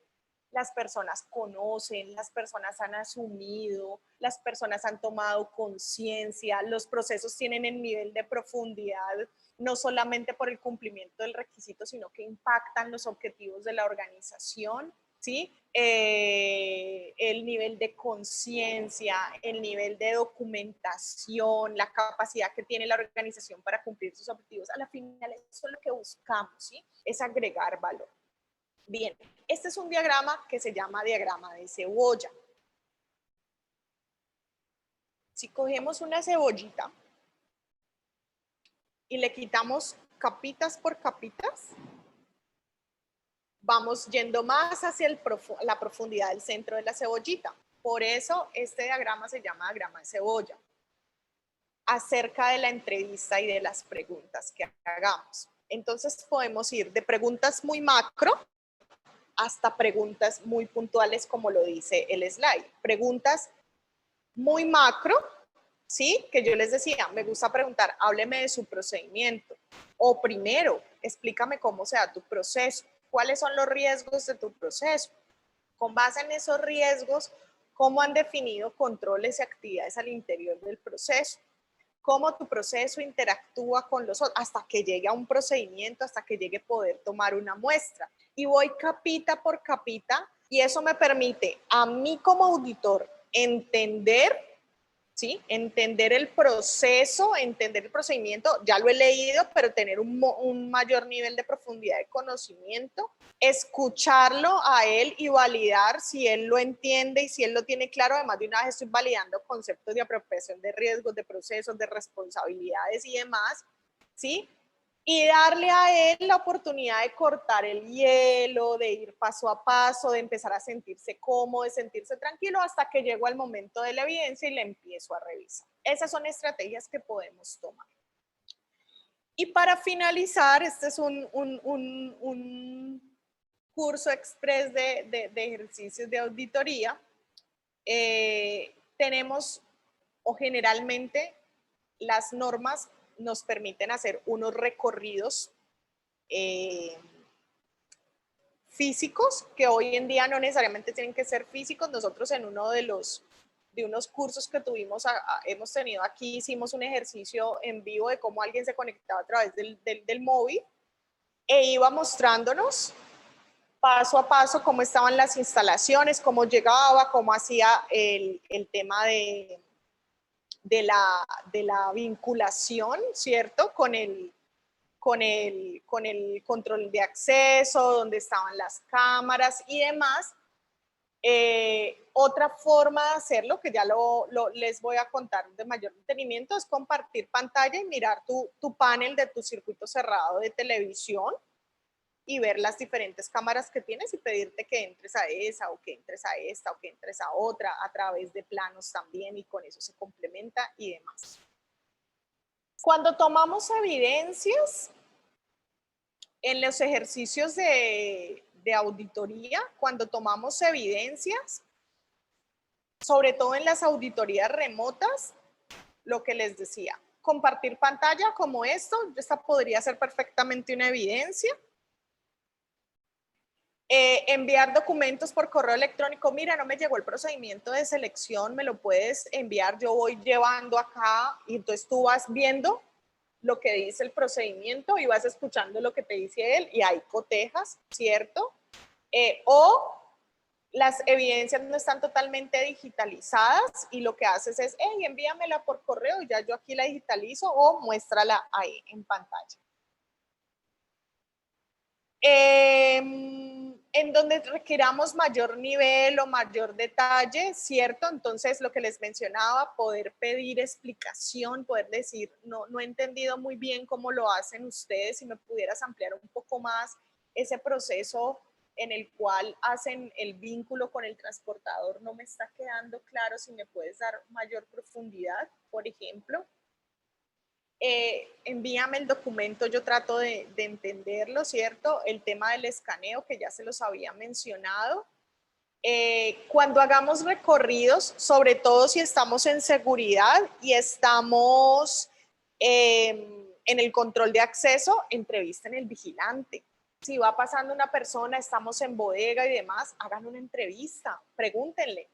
Las personas conocen, las personas han asumido, las personas han tomado conciencia, los procesos tienen el nivel de profundidad, no solamente por el cumplimiento del requisito, sino que impactan los objetivos de la organización, ¿sí? El nivel de conciencia, el nivel de documentación, la capacidad que tiene la organización para cumplir sus objetivos. A la final, eso es lo que buscamos, ¿sí? Es agregar valor. Bien, este es un diagrama que se llama diagrama de cebolla. Si cogemos una cebollita y le quitamos capitas por capitas, vamos yendo más hacia la profundidad del centro de la cebollita. Por eso este diagrama se llama diagrama de cebolla. Acerca de la entrevista y de las preguntas que hagamos. Entonces podemos ir de preguntas muy macro hasta preguntas muy puntuales, como lo dice el slide. Preguntas muy macro, ¿sí? Que yo les decía, me gusta preguntar, hábleme de su procedimiento. O primero, explícame cómo se da tu proceso. ¿Cuáles son los riesgos de tu proceso? Con base en esos riesgos, ¿cómo han definido controles y actividades al interior del proceso? Cómo tu proceso interactúa con los otros, hasta que llegue a un procedimiento, hasta que llegue a poder tomar una muestra. Y voy capita por capita, y eso me permite a mí como auditor entender, ¿sí? Entender el proceso, entender el procedimiento, ya lo he leído, pero tener un mayor nivel de profundidad de conocimiento, escucharlo a él y validar si él lo entiende y si él lo tiene claro. Además, de una vez estoy validando conceptos de apropiación de riesgos, de procesos, de responsabilidades y demás, ¿sí? Y darle a él la oportunidad de cortar el hielo, de ir paso a paso, de empezar a sentirse cómodo, de sentirse tranquilo, hasta que llego al momento de la evidencia y le empiezo a revisar. Esas son estrategias que podemos tomar. Y para finalizar, este es un curso express de ejercicios de auditoría. Tenemos, o generalmente, las normas nos permiten hacer unos recorridos físicos, que hoy en día no necesariamente tienen que ser físicos. Nosotros en uno de unos cursos que hemos tenido aquí, hicimos un ejercicio en vivo de cómo alguien se conectaba a través del móvil e iba mostrándonos paso a paso cómo estaban las instalaciones, cómo llegaba, cómo hacía el tema de la vinculación, ¿cierto? Con el control de acceso, donde estaban las cámaras y demás. Otra forma de hacerlo, que ya les voy a contar de mayor detenimiento, es compartir pantalla y mirar tu panel de tu circuito cerrado de televisión y ver las diferentes cámaras que tienes y pedirte que entres a esa o que entres a esta o que entres a otra a través de planos también, y con eso se complementa y demás. Cuando tomamos evidencias en los ejercicios de auditoría, cuando tomamos evidencias, sobre todo en las auditorías remotas, lo que les decía, compartir pantalla como esto, esta podría ser perfectamente una evidencia. Enviar documentos por correo electrónico, mira, no me llegó el procedimiento de selección, me lo puedes enviar, yo voy llevando acá, y entonces tú vas viendo lo que dice el procedimiento y vas escuchando lo que te dice él, y ahí cotejas, ¿cierto? O las evidencias no están totalmente digitalizadas y lo que haces es, hey, envíamela por correo y ya yo aquí la digitalizo, o muéstrala ahí en pantalla. En donde requiramos mayor nivel o mayor detalle, ¿cierto? Entonces, lo que les mencionaba, poder pedir explicación, poder decir, no he entendido muy bien cómo lo hacen ustedes, si me pudieras ampliar un poco más ese proceso en el cual hacen el vínculo con el transportador, no me está quedando claro, si me puedes dar mayor profundidad, por ejemplo. Envíame el documento, yo trato de entenderlo, ¿cierto? El tema del escaneo, que ya se los había mencionado. Cuando hagamos recorridos, sobre todo si estamos en seguridad y estamos en el control de acceso, entrevisten al vigilante. Si va pasando una persona, estamos en bodega y demás, hagan una entrevista, pregúntenle,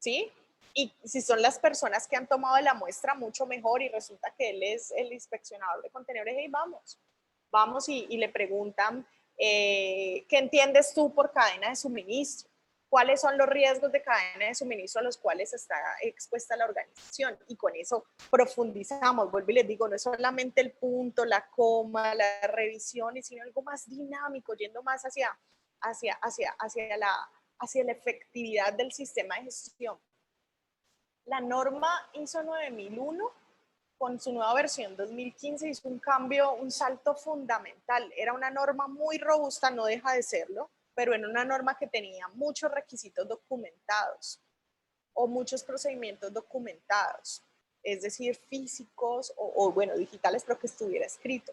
¿sí? Y si son las personas que han tomado la muestra, mucho mejor, y resulta que él es el inspeccionador de contenedores, y vamos y le preguntan, ¿qué entiendes tú por cadena de suministro? ¿Cuáles son los riesgos de cadena de suministro a los cuales está expuesta la organización? Y con eso profundizamos. Vuelvo y les digo, no es solamente el punto, la coma, la revisión, sino algo más dinámico, yendo más hacia la efectividad del sistema de gestión. La norma ISO 9001, con su nueva versión 2015, hizo un cambio, un salto fundamental. Era una norma muy robusta, no deja de serlo, pero era una norma que tenía muchos requisitos documentados o muchos procedimientos documentados, es decir, físicos o bueno, digitales, pero que estuviera escrito.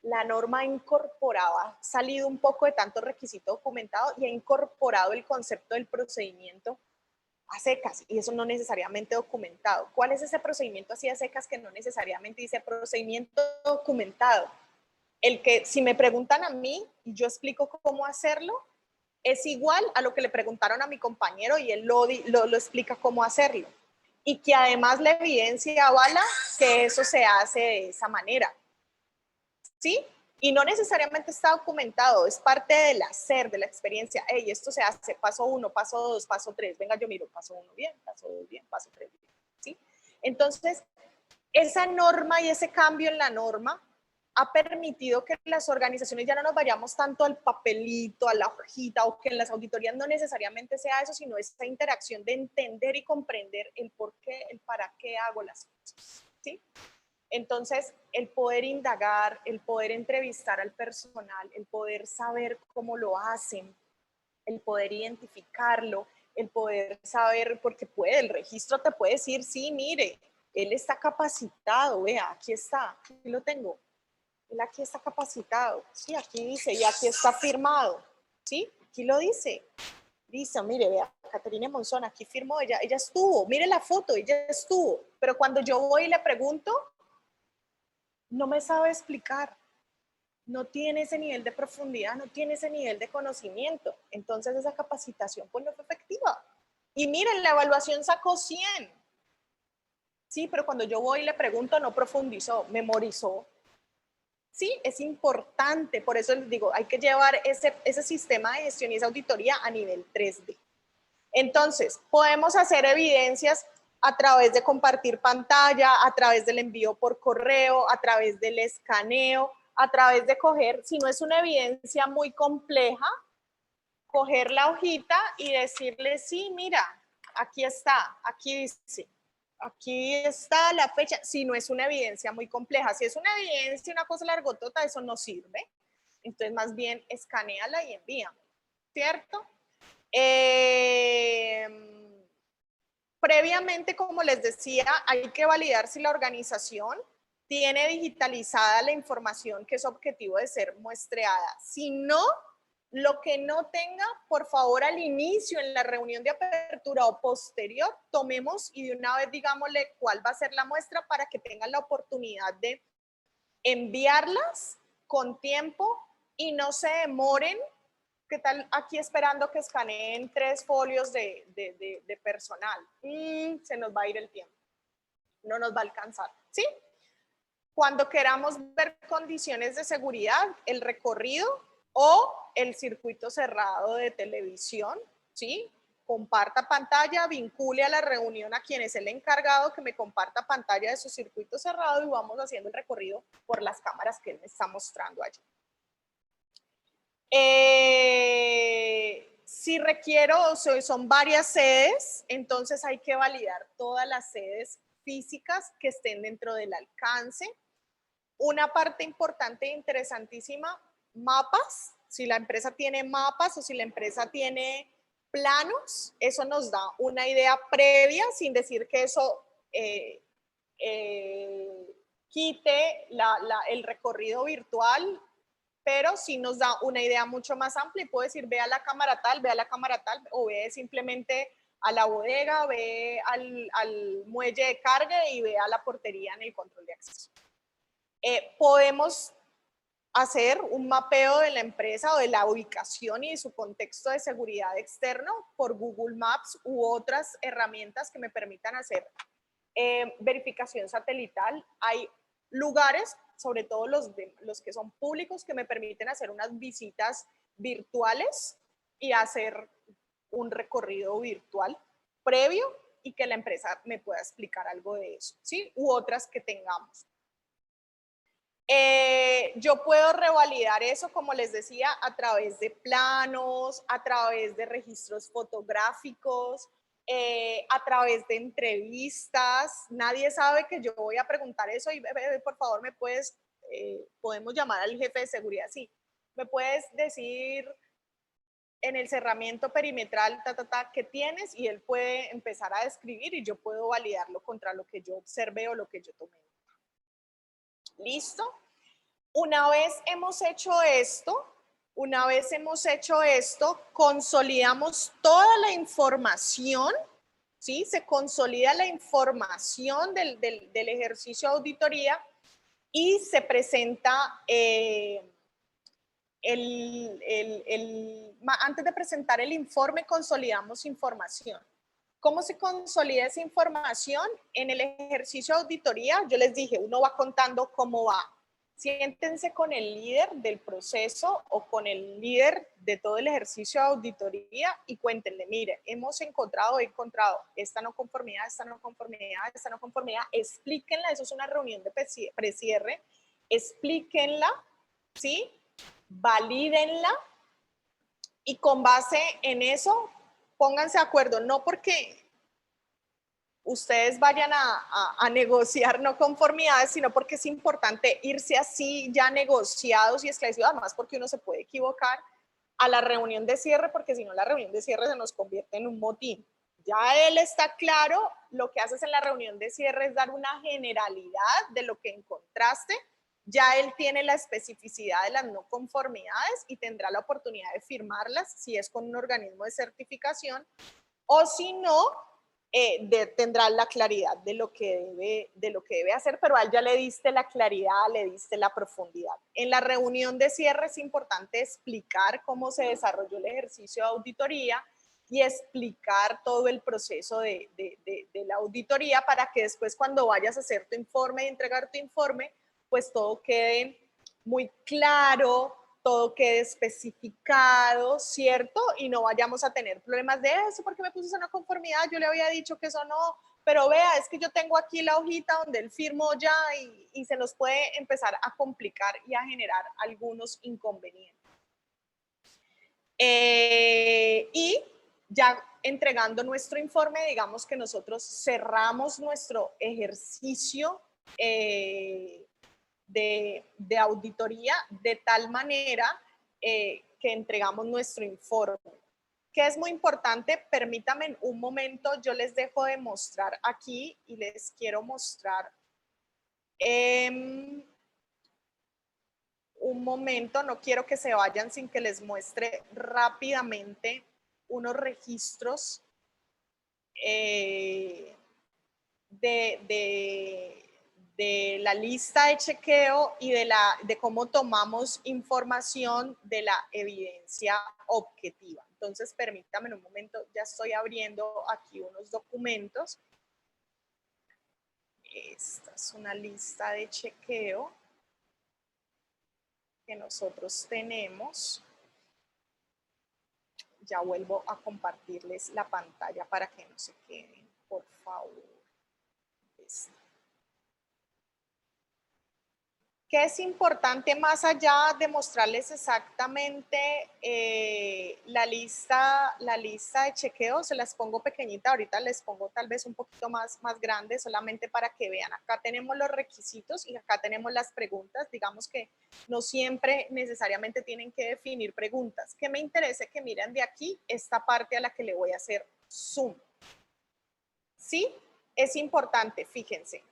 La norma incorporaba, salido un poco de tanto requisito documentado y ha incorporado el concepto del procedimiento a secas, y eso no necesariamente documentado. ¿Cuál es ese procedimiento así a secas que no necesariamente dice procedimiento documentado? El que si me preguntan a mí y yo explico cómo hacerlo, es igual a lo que le preguntaron a mi compañero y él lo explica cómo hacerlo. Y que además la evidencia avala que eso se hace de esa manera. ¿Sí? Y no necesariamente está documentado, es parte del hacer, de la experiencia. Hey, esto se hace paso 1, paso 2, paso 3. Venga, yo miro paso 1 bien, paso 2 bien, paso 3 bien. ¿Sí? Entonces, esa norma y ese cambio en la norma ha permitido que las organizaciones ya no nos vayamos tanto al papelito, a la hojita, o que en las auditorías no necesariamente sea eso, sino esa interacción de entender y comprender el por qué, el para qué hago las cosas. ¿Sí? Entonces, el poder indagar, el poder entrevistar al personal, el poder saber cómo lo hacen, el poder identificarlo, el poder saber, porque el registro te puede decir, sí, mire, él está capacitado, vea, aquí está, aquí lo tengo, él aquí está capacitado, sí, aquí dice, y aquí está firmado, sí, aquí lo dice. Dice, mire, vea, Caterina Monzón, aquí firmó, ella estuvo, mire la foto, ella estuvo, pero cuando yo voy y le pregunto, no me sabe explicar, no tiene ese nivel de profundidad, no tiene ese nivel de conocimiento. Entonces esa capacitación pues no fue efectiva. Y miren, la evaluación sacó 100. Sí, pero cuando yo voy y le pregunto, no profundizó, memorizó. Sí, es importante, por eso les digo, hay que llevar ese sistema de gestión y esa auditoría a nivel 3D. Entonces, podemos hacer evidencias a través de compartir pantalla, a través del envío por correo, a través del escaneo, a través de coger, si no es una evidencia muy compleja, coger la hojita y decirle, sí, mira, aquí está, aquí dice, aquí está la fecha, si no es una evidencia muy compleja. Si es una evidencia, una cosa largotota, eso no sirve. Entonces, más bien, escaneala y envíame, ¿cierto? Previamente, como les decía, hay que validar si la organización tiene digitalizada la información que es objetivo de ser muestreada. Si no, lo que no tenga, por favor, al inicio, en la reunión de apertura o posterior, tomemos y de una vez digámosle cuál va a ser la muestra para que tengan la oportunidad de enviarlas con tiempo y no se demoren. ¿Qué tal aquí esperando que escaneen 3 folios de personal? Se nos va a ir el tiempo, no nos va a alcanzar, ¿sí? Cuando queramos ver condiciones de seguridad, el recorrido o el circuito cerrado de televisión, ¿sí? Comparta pantalla, vincule a la reunión a quien es el encargado que me comparta pantalla de su circuito cerrado y vamos haciendo el recorrido por las cámaras que él me está mostrando allí. Si requiero, son varias sedes, entonces hay que validar todas las sedes físicas que estén dentro del alcance. Una parte importante e interesantísima, mapas. Si la empresa tiene mapas o si la empresa tiene planos, eso nos da una idea previa, sin decir que eso quite el recorrido virtual, pero sí nos da una idea mucho más amplia y puedo decir, ve a la cámara tal, o ve simplemente a la bodega, ve al muelle de carga y ve a la portería en el control de acceso. Podemos hacer un mapeo de la empresa o de la ubicación y de su contexto de seguridad externo por Google Maps u otras herramientas que me permitan hacer verificación satelital. Hay lugares, sobre todo los que son públicos, que me permiten hacer unas visitas virtuales y hacer un recorrido virtual previo y que la empresa me pueda explicar algo de eso, ¿sí? U otras que tengamos. Yo puedo revalidar eso, como les decía, a través de planos, a través de registros fotográficos, a través de entrevistas. Nadie sabe que yo voy a preguntar eso y por favor me puedes, podemos llamar al jefe de seguridad, sí, me puedes decir en el cerramiento perimetral, ¿qué tienes? Y él puede empezar a describir y yo puedo validarlo contra lo que yo observé o lo que yo tomé. ¿Listo? Una vez hemos hecho esto, consolidamos toda la información, ¿sí? Se consolida la información del ejercicio de auditoría y se presenta antes de presentar el informe, consolidamos información. ¿Cómo se consolida esa información? En el ejercicio de auditoría, yo les dije, uno va contando cómo va. Siéntense con el líder del proceso o con el líder de todo el ejercicio de auditoría y cuéntenle, mire, he encontrado esta no conformidad, esta no conformidad, esta no conformidad. Explíquenla, eso es una reunión de precierre, explíquenla, ¿sí? Valídenla y con base en eso pónganse de acuerdo, no porque ustedes vayan a negociar no conformidades, sino porque es importante irse así ya negociados y esclarecidos, además porque uno se puede equivocar a la reunión de cierre, porque si no la reunión de cierre se nos convierte en un motín. Ya él está claro, lo que haces en la reunión de cierre es dar una generalidad de lo que encontraste, ya él tiene la especificidad de las no conformidades y tendrá la oportunidad de firmarlas si es con un organismo de certificación o si no, tendrá la claridad de lo que debe hacer, pero a él ya le diste la claridad, le diste la profundidad. En la reunión de cierre es importante explicar cómo se desarrolló el ejercicio de auditoría y explicar todo el proceso de la auditoría para que después cuando vayas a hacer tu informe y entregar tu informe, pues todo quede muy claro, todo quede especificado, ¿cierto? Y no vayamos a tener problemas de eso, porque me puse esa no conformidad, yo le había dicho que eso no, pero vea, es que yo tengo aquí la hojita donde él firmó ya y se nos puede empezar a complicar y a generar algunos inconvenientes. Y ya entregando nuestro informe, digamos que nosotros cerramos nuestro ejercicio de auditoría de tal manera que entregamos nuestro informe. Que es muy importante, permítanme un momento, yo les dejo de mostrar aquí y les quiero mostrar un momento, no quiero que se vayan sin que les muestre rápidamente unos registros de la lista de chequeo y de cómo tomamos información de la evidencia objetiva. Entonces, permítanme un momento, ya estoy abriendo aquí unos documentos. Esta es una lista de chequeo que nosotros tenemos. Ya vuelvo a compartirles la pantalla para que no se queden, por favor. ¿Qué es importante más allá de mostrarles exactamente la lista de chequeo? Se las pongo pequeñita, ahorita les pongo tal vez un poquito más grande, solamente para que vean. Acá tenemos los requisitos y acá tenemos las preguntas. Digamos que no siempre necesariamente tienen que definir preguntas. ¿Qué me interesa que miren de aquí? Esta parte a la que le voy a hacer zoom. ¿Sí? Es importante, fíjense.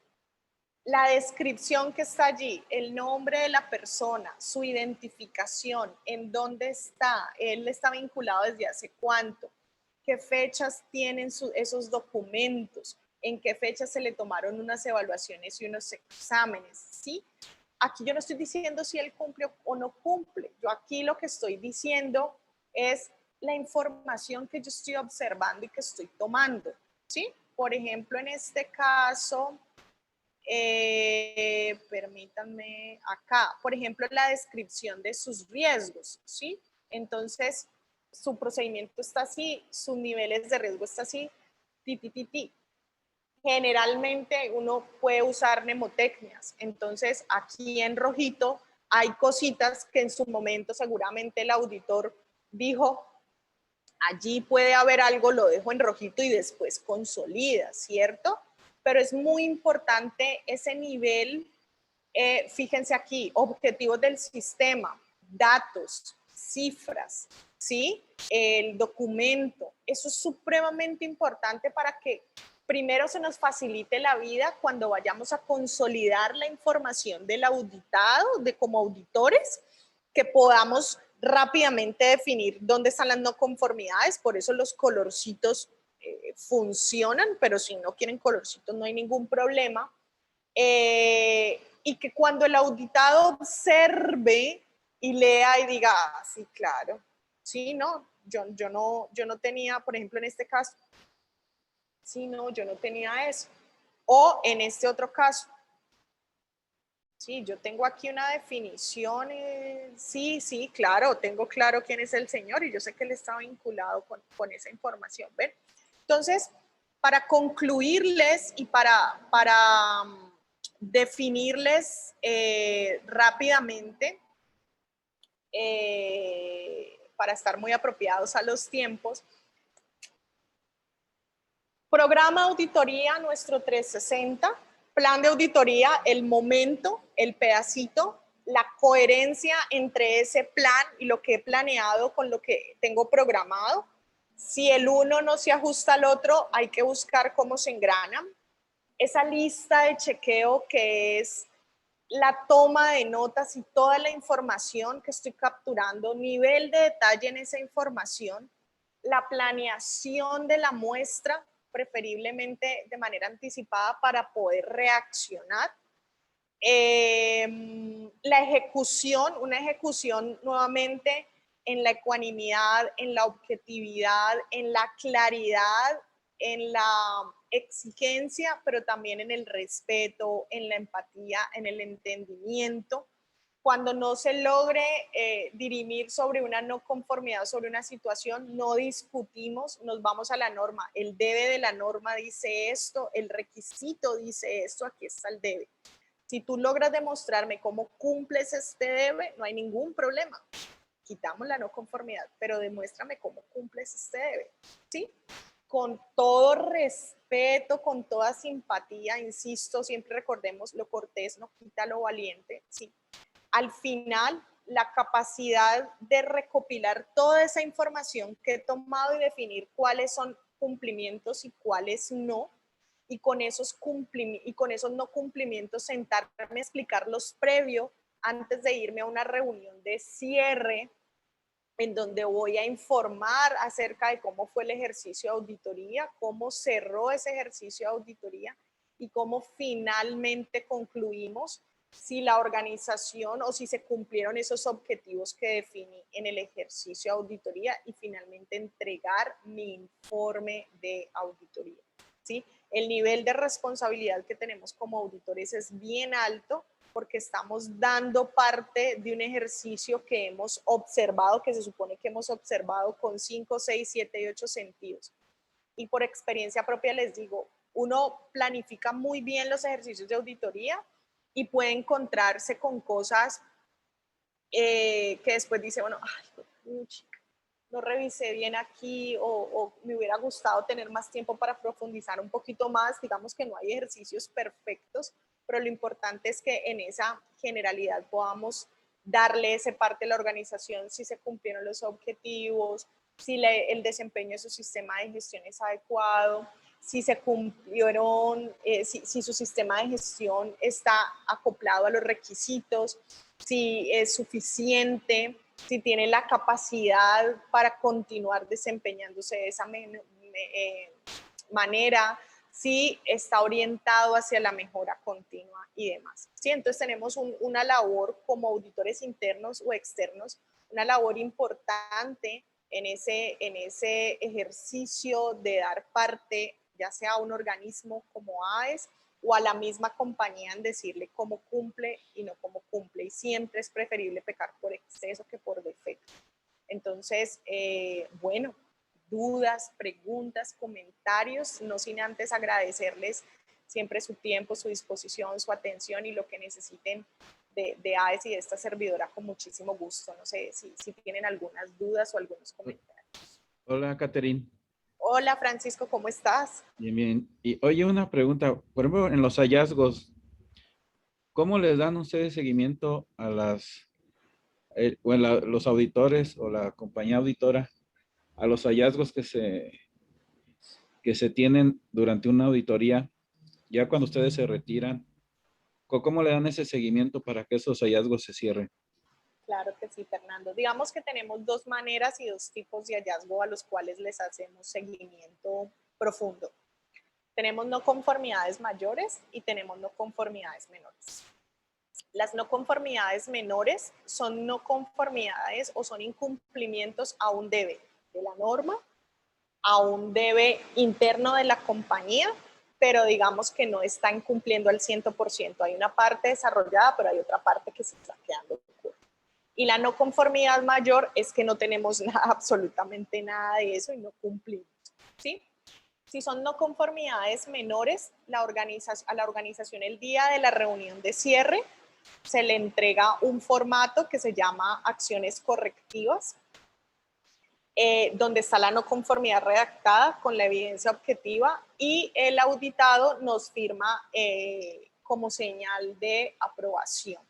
La descripción que está allí, el nombre de la persona, su identificación, en dónde está, él está vinculado desde hace cuánto, qué fechas tienen esos documentos, en qué fechas se le tomaron unas evaluaciones y unos exámenes, ¿sí? Aquí yo no estoy diciendo si él cumple o no cumple, yo aquí lo que estoy diciendo es la información que yo estoy observando y que estoy tomando, ¿sí? Por ejemplo, en este caso, permítanme acá, por ejemplo, la descripción de sus riesgos, ¿sí? Entonces, su procedimiento está así, sus niveles de riesgo está así, Generalmente uno puede usar mnemotecnias, entonces aquí en rojito hay cositas que en su momento seguramente el auditor dijo, allí puede haber algo, lo dejo en rojito y después consolida, ¿cierto? Pero es muy importante ese nivel, fíjense aquí, objetivos del sistema, datos, cifras, ¿sí? El documento, eso es supremamente importante para que primero se nos facilite la vida cuando vayamos a consolidar la información del auditado, de como auditores, que podamos rápidamente definir dónde están las no conformidades, por eso los colorcitos funcionan, pero si no quieren colorcitos no hay ningún problema. Y que cuando el auditado observe y lea y diga, ah, sí, claro, sí, no, yo no tenía, por ejemplo, en este caso, sí, no, yo no tenía eso. O en este otro caso, sí, yo tengo aquí una definición, sí, sí, claro, tengo claro quién es el Señor y yo sé que él está vinculado con esa información, ¿ven? Entonces, para concluirles y para definirles rápidamente, para estar muy apropiados a los tiempos, programa auditoría nuestro 360, plan de auditoría, el momento, el pedacito, la coherencia entre ese plan y lo que he planeado con lo que tengo programado. Si el uno no se ajusta al otro, hay que buscar cómo se engranan. Esa lista de chequeo que es la toma de notas y toda la información que estoy capturando, nivel de detalle en esa información, la planeación de la muestra, preferiblemente de manera anticipada para poder reaccionar. La ejecución, una ejecución nuevamente en la ecuanimidad, en la objetividad, en la claridad, en la exigencia, pero también en el respeto, en la empatía, en el entendimiento. Cuando no se logre dirimir sobre una no conformidad, sobre una situación, no discutimos, nos vamos a la norma. El debe de la norma dice esto, el requisito dice esto, aquí está el debe. Si tú logras demostrarme cómo cumples este debe, no hay ningún problema. Quitamos la no conformidad, pero demuéstrame cómo cumples este debe, ¿sí? Con todo respeto, con toda simpatía, insisto, siempre recordemos, lo cortés no quita lo valiente, ¿sí? Al final, la capacidad de recopilar toda esa información que he tomado y definir cuáles son cumplimientos y cuáles no, y con esos no cumplimientos sentarme a explicarlos previo antes de irme a una reunión de cierre en donde voy a informar acerca de cómo fue el ejercicio de auditoría, cómo cerró ese ejercicio de auditoría y cómo finalmente concluimos si la organización o si se cumplieron esos objetivos que definí en el ejercicio de auditoría y finalmente entregar mi informe de auditoría, ¿sí? El nivel de responsabilidad que tenemos como auditores es bien alto porque estamos dando parte de un ejercicio que hemos observado, que se supone que hemos observado con 5, 6, 7 y 8 sentidos. Y por experiencia propia les digo, uno planifica muy bien los ejercicios de auditoría y puede encontrarse con cosas que después dice, bueno, ay, no revisé bien aquí o me hubiera gustado tener más tiempo para profundizar un poquito más. Digamos que no hay ejercicios perfectos, pero lo importante es que en esa generalidad podamos darle esa parte de la organización, si se cumplieron los objetivos, si el desempeño de su sistema de gestión es adecuado, si se cumplieron, si su sistema de gestión está acoplado a los requisitos, si es suficiente, si tiene la capacidad para continuar desempeñándose de esa manera, si está orientado hacia la mejora continua y demás. ¿Sí? Entonces tenemos una labor como auditores internos o externos, una labor importante en ese ejercicio de dar parte, ya sea a un organismo como AES o a la misma compañía en decirle cómo cumple y no cómo cumple. Y siempre es preferible pecar por exceso que por defecto. Entonces, bueno, dudas, preguntas, comentarios, no sin antes agradecerles siempre su tiempo, su disposición, su atención y lo que necesiten de AES y de esta servidora con muchísimo gusto. No sé si tienen algunas dudas o algunos comentarios. Hola, Catherine. Hola, Francisco, ¿cómo estás? Bien, bien. Y oye, una pregunta. Por ejemplo, en los hallazgos, ¿cómo les dan ustedes seguimiento a los auditores o la compañía auditora a los hallazgos que se tienen durante una auditoría, ya cuando ustedes se retiran? ¿Cómo le dan ese seguimiento para que esos hallazgos se cierren? Claro que sí, Fernando. Digamos que tenemos dos maneras y dos tipos de hallazgo a los cuales les hacemos seguimiento profundo. Tenemos no conformidades mayores y tenemos no conformidades menores. Las no conformidades menores son no conformidades o son incumplimientos a un debe de la norma, a un debe interno de la compañía, pero digamos que no están cumpliendo al 100%. Hay una parte desarrollada, pero hay otra parte que se está quedando corta. Y la no conformidad mayor es que no tenemos nada, absolutamente nada de eso y no cumplimos, ¿sí? Si son no conformidades menores, a la organización el día de la reunión de cierre se le entrega un formato que se llama acciones correctivas, donde está la no conformidad redactada con la evidencia objetiva y el auditado nos firma como señal de aprobación.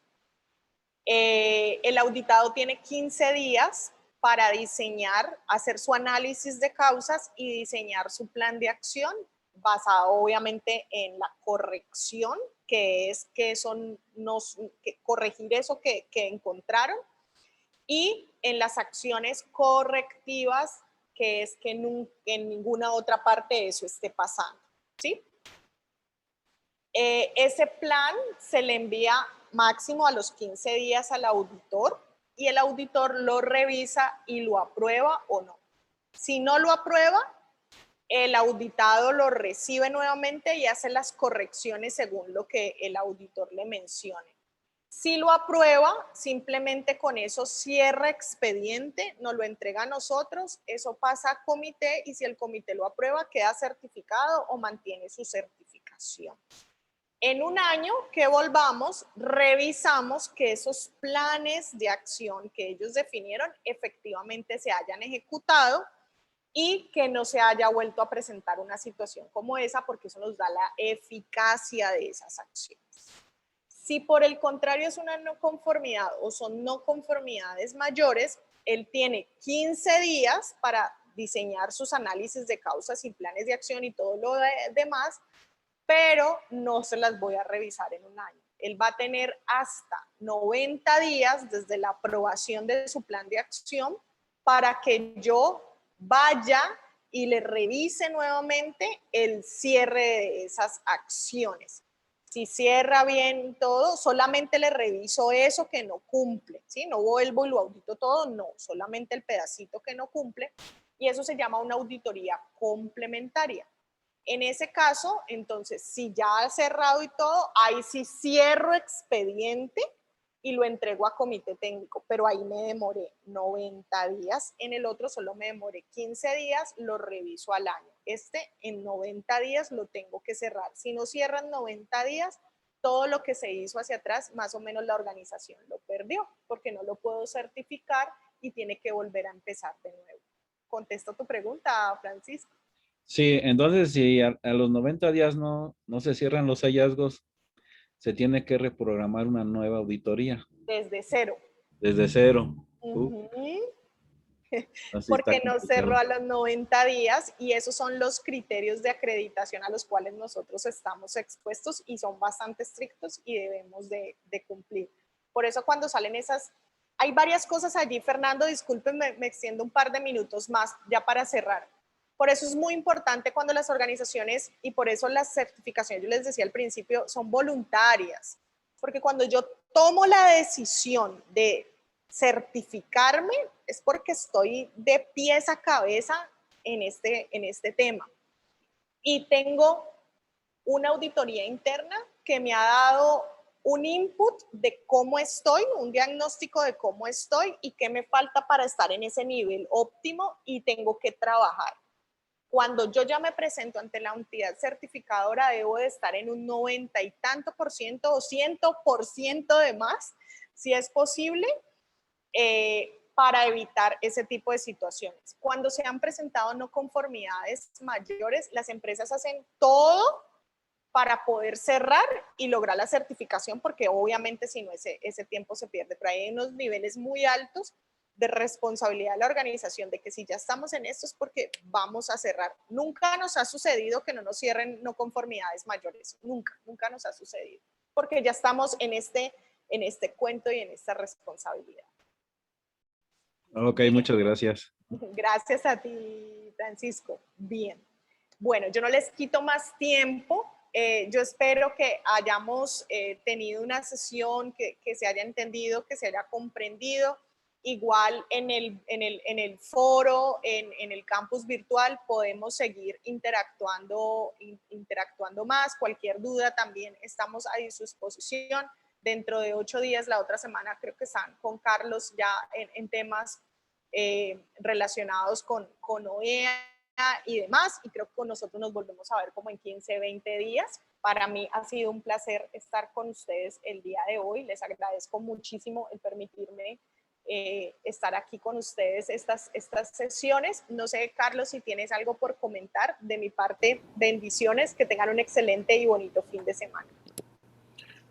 El auditado tiene 15 días para diseñar, hacer su análisis de causas y diseñar su plan de acción basado obviamente en la corrección, que es que corregir eso que encontraron, y en las acciones correctivas, que es que en ninguna otra parte eso esté pasando, ¿sí? Ese plan se le envía máximo a los 15 días al auditor y el auditor lo revisa y lo aprueba o no. Si no lo aprueba, el auditado lo recibe nuevamente y hace las correcciones según lo que el auditor le mencione. Si lo aprueba, simplemente con eso cierra expediente, nos lo entrega a nosotros, eso pasa a comité y si el comité lo aprueba, queda certificado o mantiene su certificación. En un año que volvamos, revisamos que esos planes de acción que ellos definieron efectivamente se hayan ejecutado y que no se haya vuelto a presentar una situación como esa, porque eso nos da la eficacia de esas acciones. Si por el contrario es una no conformidad o son no conformidades mayores, él tiene 15 días para diseñar sus análisis de causas y planes de acción y todo lo demás, pero no se las voy a revisar en un año. Él va a tener hasta 90 días desde la aprobación de su plan de acción para que yo vaya y le revise nuevamente el cierre de esas acciones. Si cierra bien todo, solamente le reviso eso que no cumple, ¿sí? No vuelvo y lo audito todo, no, solamente el pedacito que no cumple, y eso se llama una auditoría complementaria. En ese caso, entonces, si ya ha cerrado y todo, ahí sí cierro expediente y lo entrego a comité técnico, pero ahí me demoré 90 días, en el otro solo me demoré 15 días, lo reviso al año. En 90 días lo tengo que cerrar. Si no cierran 90 días, todo lo que se hizo hacia atrás, más o menos la organización lo perdió, porque no lo puedo certificar y tiene que volver a empezar de nuevo. ¿Contesto tu pregunta, Francisco? Sí, entonces si a los 90 días no se cierran los hallazgos, se tiene que reprogramar una nueva auditoría. Desde cero. Desde cero. Así está Porque no cerró complicado. a los 90 días y esos son los criterios de acreditación a los cuales nosotros estamos expuestos y son bastante estrictos y debemos de cumplir. Por eso cuando salen esas, hay varias cosas allí, Fernando, discúlpenme, me extiendo un par de minutos más ya para cerrar. Por eso es muy importante cuando las organizaciones, y por eso las certificaciones, yo les decía al principio, son voluntarias, porque cuando yo tomo la decisión de certificarme es porque estoy de pies a cabeza en este tema. Y tengo una auditoría interna que me ha dado un input de cómo estoy, un diagnóstico de cómo estoy y qué me falta para estar en ese nivel óptimo y tengo que trabajar. Cuando yo ya me presento ante la entidad certificadora, debo de estar en un 90 y tanto por ciento o 100% de más, si es posible, para evitar ese tipo de situaciones. Cuando se han presentado no conformidades mayores, las empresas hacen todo para poder cerrar y lograr la certificación, porque obviamente si no ese tiempo se pierde. Pero hay unos niveles muy altos de responsabilidad de la organización, de que si ya estamos en esto es porque vamos a cerrar. Nunca nos ha sucedido que no nos cierren no conformidades mayores, nunca nos ha sucedido, porque ya estamos en este cuento y en esta responsabilidad. Ok, muchas gracias. Gracias a ti, Francisco. Bien. Bueno, yo no les quito más tiempo. Yo espero que hayamos tenido una sesión que se haya entendido, que se haya comprendido. Igual en el foro, en el campus virtual, podemos seguir interactuando más. Cualquier duda también estamos a su disposición. Dentro de 8 días, la otra semana, creo que están con Carlos ya en temas relacionados con OEA y demás, y creo que con nosotros nos volvemos a ver como en 15, 20 días. Para mí ha sido un placer estar con ustedes el día de hoy. Les agradezco muchísimo el permitirme estar aquí con ustedes estas sesiones. No sé, Carlos, si tienes algo por comentar. De mi parte, bendiciones, que tengan un excelente y bonito fin de semana.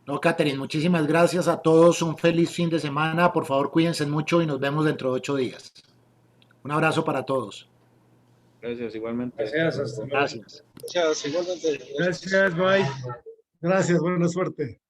No, Catherine, muchísimas gracias a todos, un feliz fin de semana, por favor cuídense mucho y nos vemos dentro de 8 días. Un abrazo para todos. Gracias, igualmente. Gracias, hasta luego. Gracias. Gracias, igualmente. Gracias, bye. Gracias, buena suerte.